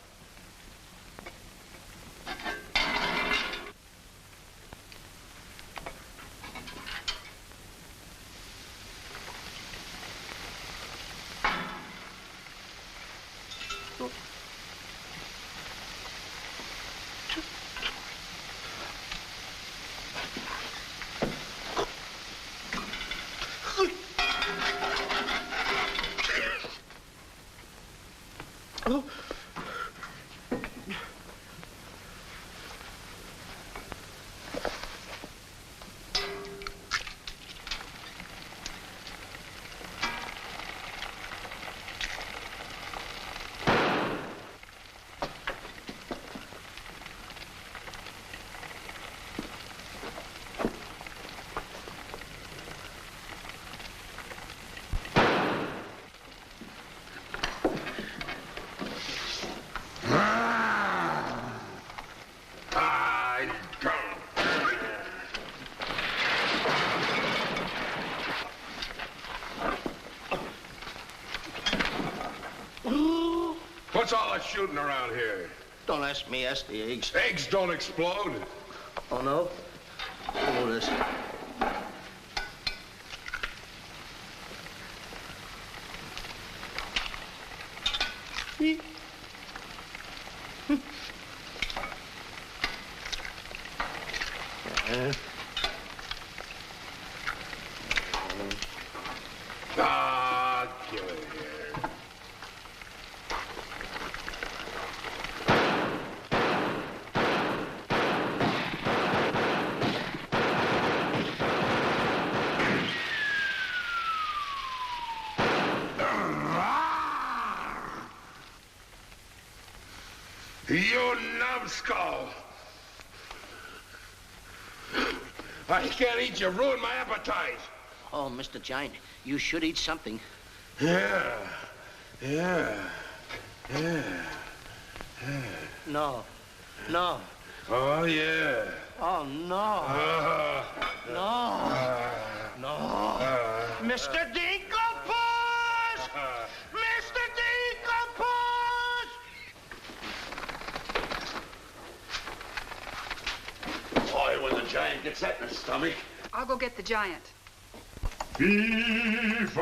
What's all that shooting around here? Don't ask me, ask the eggs. Eggs don't explode. Oh, no? Oh, this. Ah, get it here. You numbskull! I can't eat you. Ruin my appetite. Oh, Mr. Giant, you should eat something. Yeah. No. No. Oh, yeah. Oh, no. No. Mr. Dinklepuss! Mr. Dinklepuss! Boy, when the giant gets that in his stomach. I'll go get the giant. Fee-fi-fo-fum,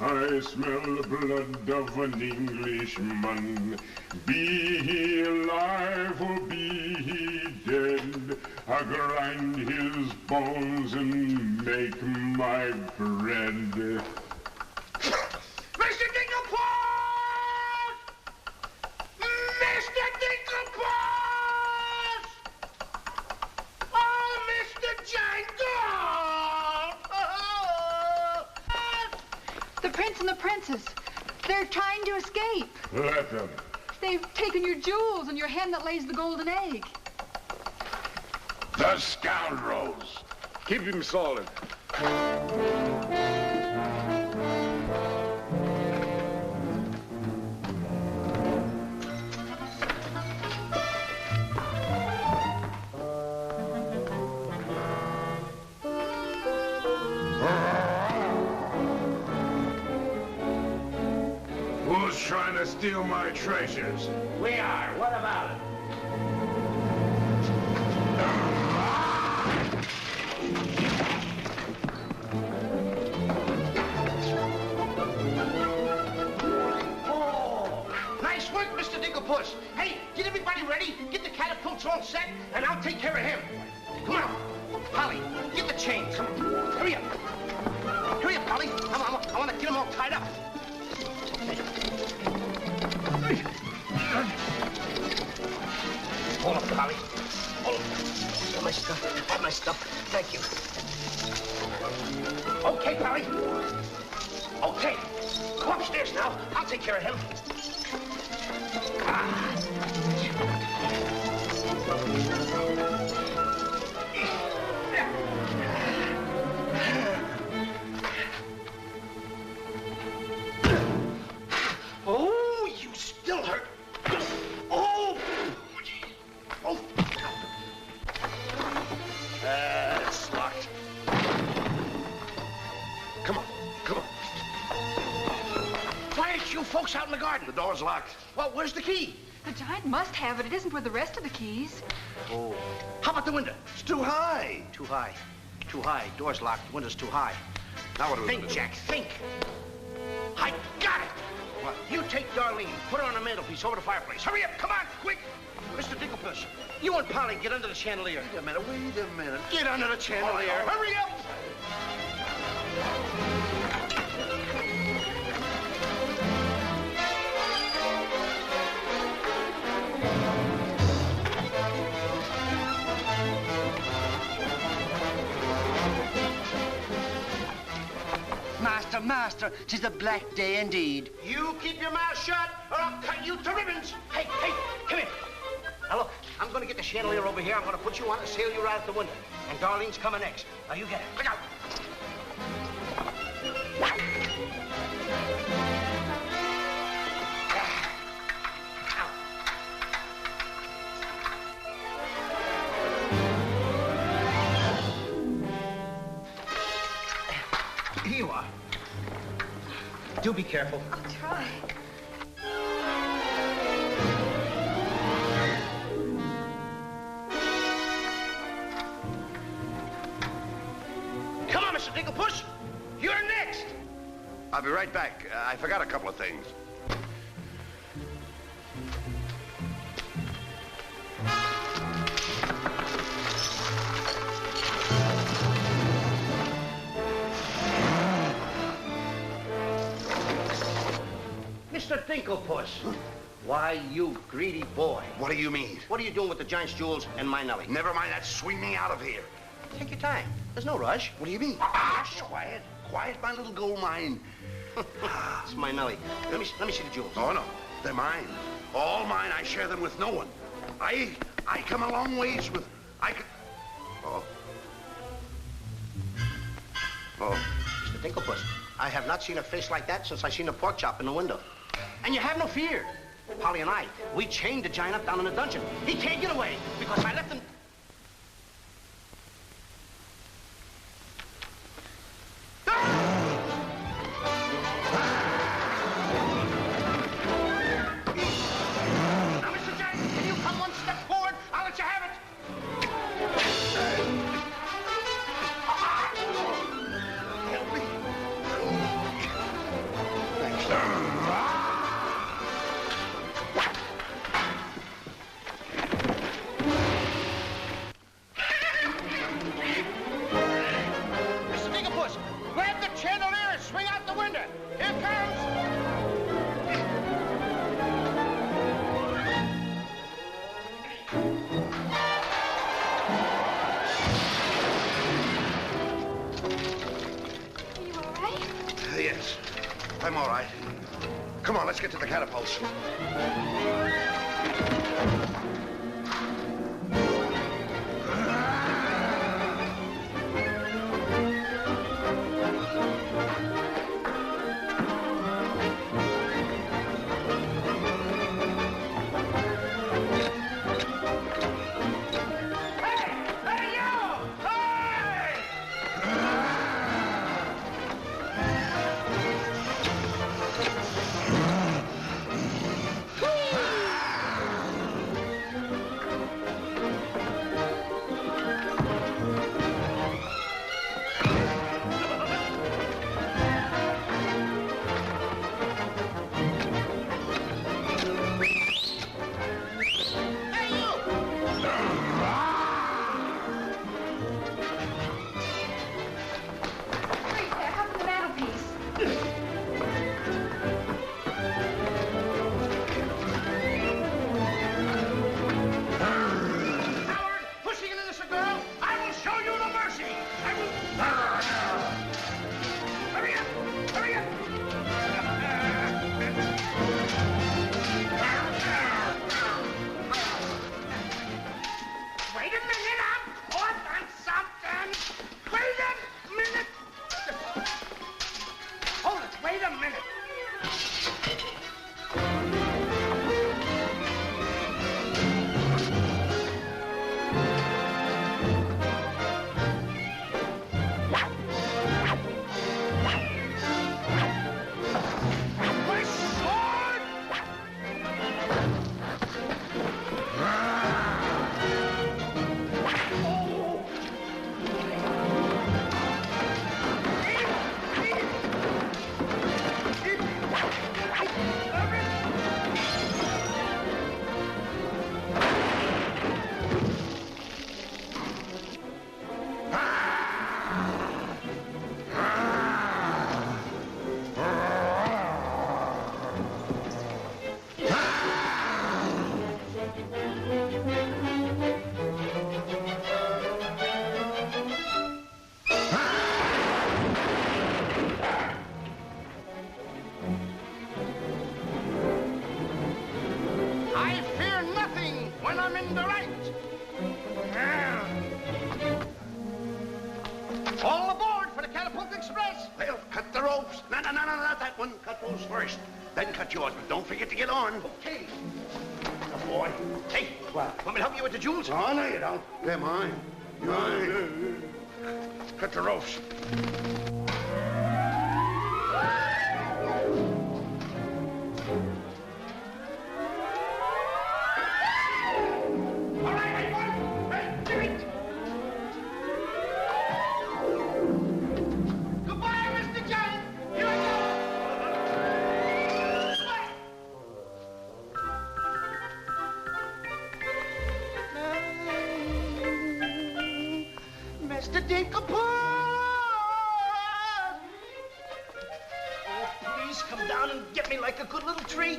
I smell the blood of an Englishman. Be he alive or be he dead, I grind his bones and make my bread. Mr. Dinklepuss! Mr. Dinklepuss! Oh, Mr. Giant! The prince and the princess. They're trying to escape. Let them. They've taken your jewels and your hen that lays the golden egg. The scoundrels. Keep him solid. Who's trying to steal my treasures? We are. What about it? Oh, nice work, Mr. Dinklepuss. Hey, get everybody ready. Get the catapults all set, and I'll take care of him. Come on. Polly, get the chains. Come on. Hurry up. Hurry up, Polly. I want to get them all tied up. Hold up, Polly. Hold up. Got my stuff. Got my stuff. Thank you. Okay, Polly. Okay. Go upstairs now. I'll take care of him. Oh, you still hurt. Oh! Oh! It's locked. Come on, come on. Why aren't you folks out in the garden? The door's locked. Well, where's the key? The giant must have it. It isn't with the rest of the keys. Oh. How about the window? It's too high. Too high. Too high. Door's locked. Window's too high. Now what do we Think, do? Jack, think. I got it. What? You take Darlene, put her on the mantelpiece over the fireplace. Hurry up, come on, quick. Mr. Dinklepuss, you and Polly get under the chandelier. Wait a minute. Get under the chandelier. All right. Hurry up. Master, 'tis a black day indeed. You keep your mouth shut, or I'll cut you to ribbons. Hey, come here. Now look, I'm gonna get the chandelier over here. I'm gonna put you on and sail you right out the window. And Darlene's coming next. Now you get it. Look out. Here you are. Do be careful. I'll try. Come on, Mr. Dinklepuss. You're next. I'll be right back. I forgot a couple of things. Mr. Dinklepuss. Why, you greedy boy. What do you mean? What are you doing with the giant's jewels and my Nellie? Never mind that. Swing me out of here. Take your time. There's no rush. What do you mean? Quiet, my little gold mine. It's my Nellie. Let me see the jewels. Oh, no. They're mine. All mine. I share them with no one. I come a long ways with... Oh. Mr. Dinklepuss, I have not seen a face like that since I seen the pork chop in the window. And you have no fear. Polly and I, we chained the giant up down in the dungeon. He can't get away because I left him... Now, Mr. Giant, can you come one step forward? I'll let you have it. Help me. Mr. Dinklepuss, grab the chandelier and swing out the window. Here it comes. Yes, I'm all right. Come on, let's get to the catapults. All aboard for the Catapult Express. Well, cut the ropes. No, not that one. Cut those first. Then cut yours, but don't forget to get on. Okay. Good boy. Hey, what? Want me to help you with the jewels? Oh, no, you don't. They're mine. Mine. Cut the ropes. Mr. Dinklepuss! Oh, please come down and get me like a good little tree.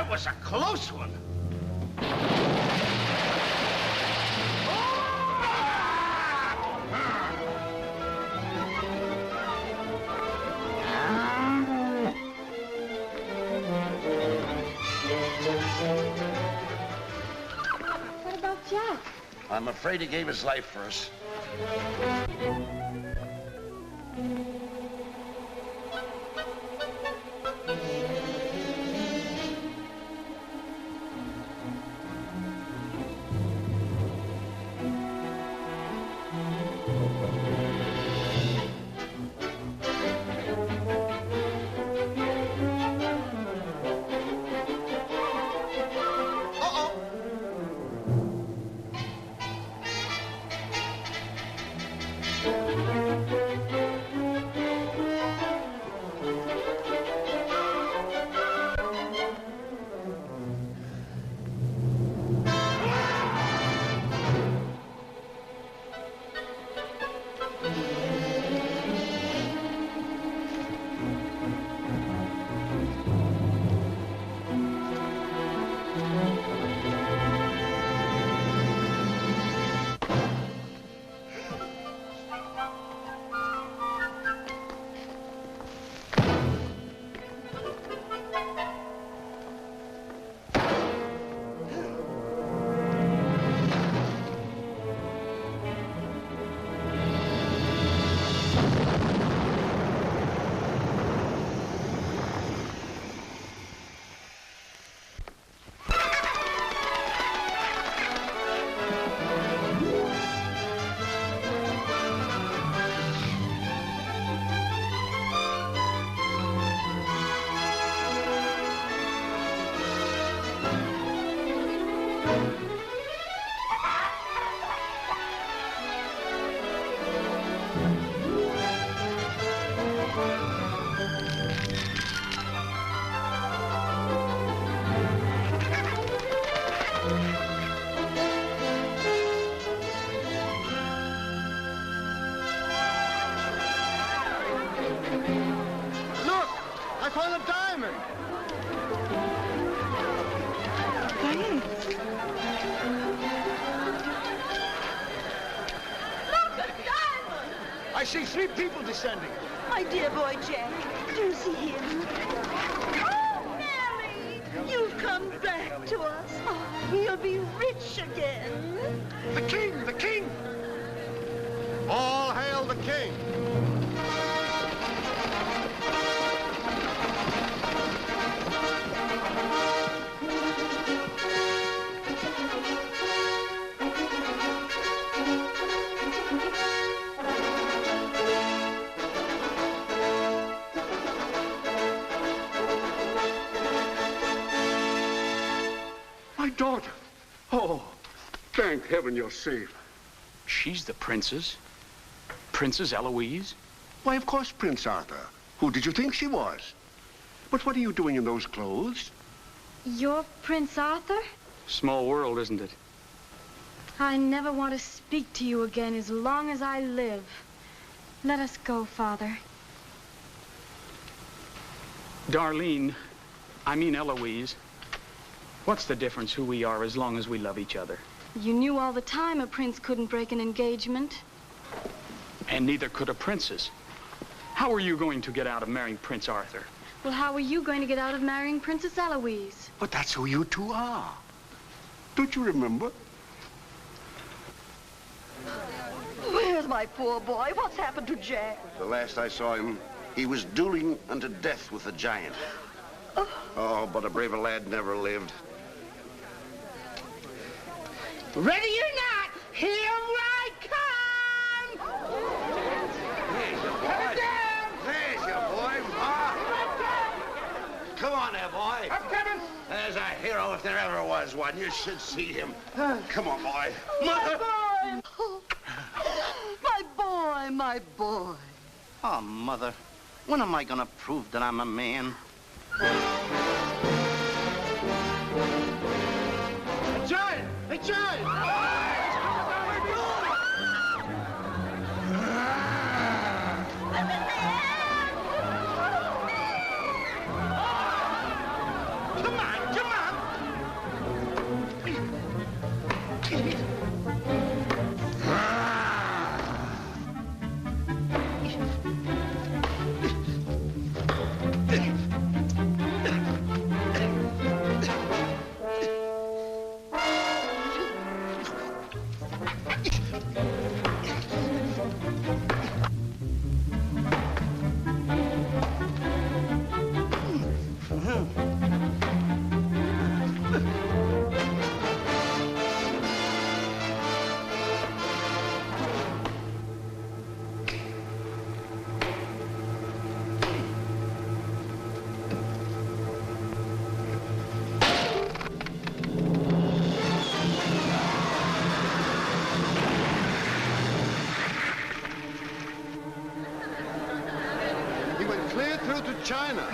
That was a close one. What about Jack? I'm afraid he gave his life for us. I found a diamond. Look, a diamond! I see 3 people descending. My dear boy Jack, do you see him? Oh, Mary! You've come back to us. Oh, we'll be rich again. The king! The king! All hail the king! My daughter. Oh, thank heaven you're safe. She's the princess. Princess Eloise? Why, of course, Prince Arthur. Who did you think she was? But what are you doing in those clothes? You're Prince Arthur? Small world, isn't it? I never want to speak to you again as long as I live. Let us go, Father. Darlene, I mean Eloise. What's the difference who we are as long as we love each other? You knew all the time a prince couldn't break an engagement. And neither could a princess. How are you going to get out of marrying Prince Arthur? Well, how are you going to get out of marrying Princess Eloise? But that's who you two are. Don't you remember? Where's my poor boy? What's happened to Jack? The last I saw him, he was dueling unto death with a giant. Oh, but a braver lad never lived. Ready or not, here I come! There's your boy. There's your boy, Ma. Come on there, boy. I'm coming. There's a hero if there ever was one. You should see him. Come on, boy. Mother! My boy, my boy. Oh, Mother, when am I gonna prove that I'm a man? A giant! A giant! Come on, come on! vagina.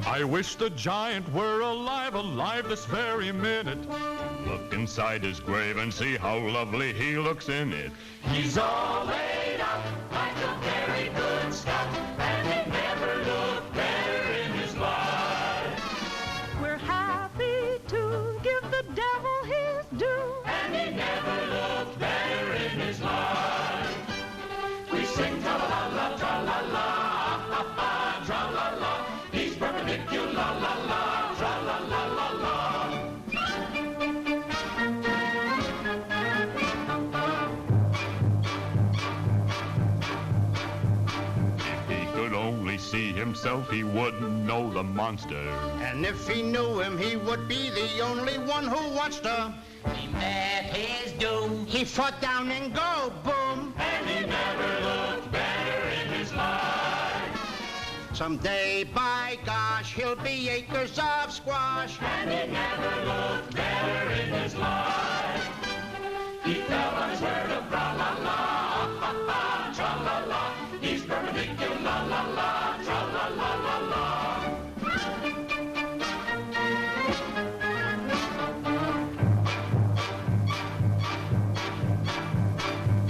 I wish the giant were alive, alive this very minute. Look inside his grave and see how lovely he looks in it. He's all laid out like a very good scout, and he never looked better in his life. We're happy to give the devil his due, And he never looked better in his life. We sing tra-la-la, tra-la-la, ha-ha, tra-la-la. He's perpendicular, la-la, tra-la-la-la-la. If he could only see himself, he wouldn't know the monster. And if he knew him, he would be the only one who wants to. He met his doom. He fought down and go boom. And he never looked better in his life. Someday, by gosh, he'll be acres of squash. And he never looked better in his life. He fell on his word of tra-la-la, ha-ha, tra-la-la. He's perpendicular, la-la, tra-la-la-la-la.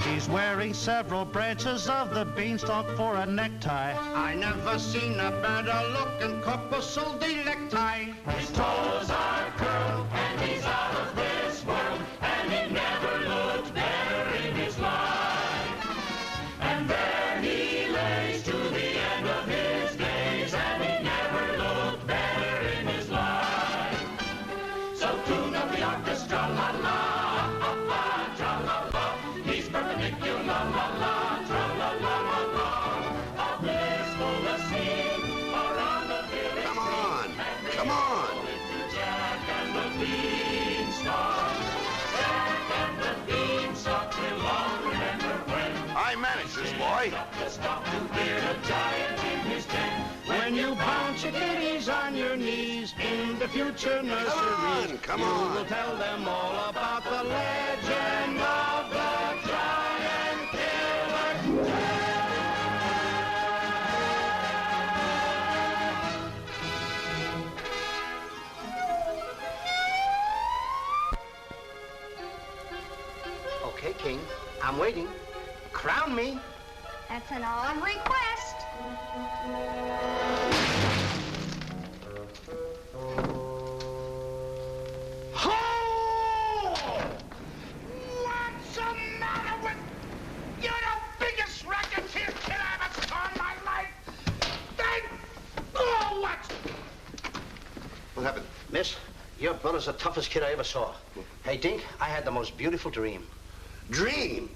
He's wearing several branches of the beanstalk for a necktie. I never seen a better looking couple so delecti. His toes are curled, and he's out of this world, and he never looked better in his life. And there he lays to the end of his days, and he never looked better in his life. So tune up the orchestra, la-la, ha-ha, tra-la-la. He's perpendicular, la-la, tra-la-la-la-la. A blissful asleep around the village. Come on, come on. Jack and the Beanstalk. Jack and the Beanstalk will long remember when I managed this, boy. the stalk to bear a giant in his den. When you bounce your kitties on your knees in the future nurseries, come you on. will tell them all about the legend of the giant killer. Okay, King, I'm waiting. Crown me. That's an odd request. What's the matter with... You're the biggest racketeer kid I ever saw in my life! Oh, what? What happened? Miss, your brother's the toughest kid I ever saw. Hey, Dink, I had the most beautiful dream. Dream?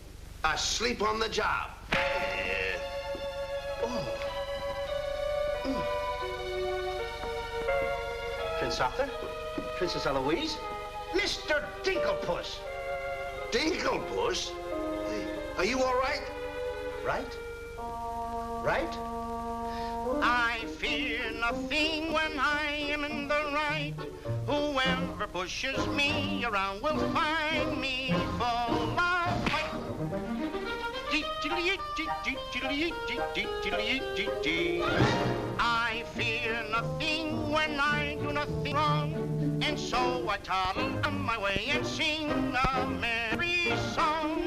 Asleep on the job. Prince Arthur? Princess Eloise? Mr. Dinklepuss! Dinklepuss? Hey, are you all right? Right? Right? I fear nothing when I am in the right. Whoever pushes me around will find me full of fight. I fear nothing when I do nothing wrong, and so I toddle on my way and sing a merry song.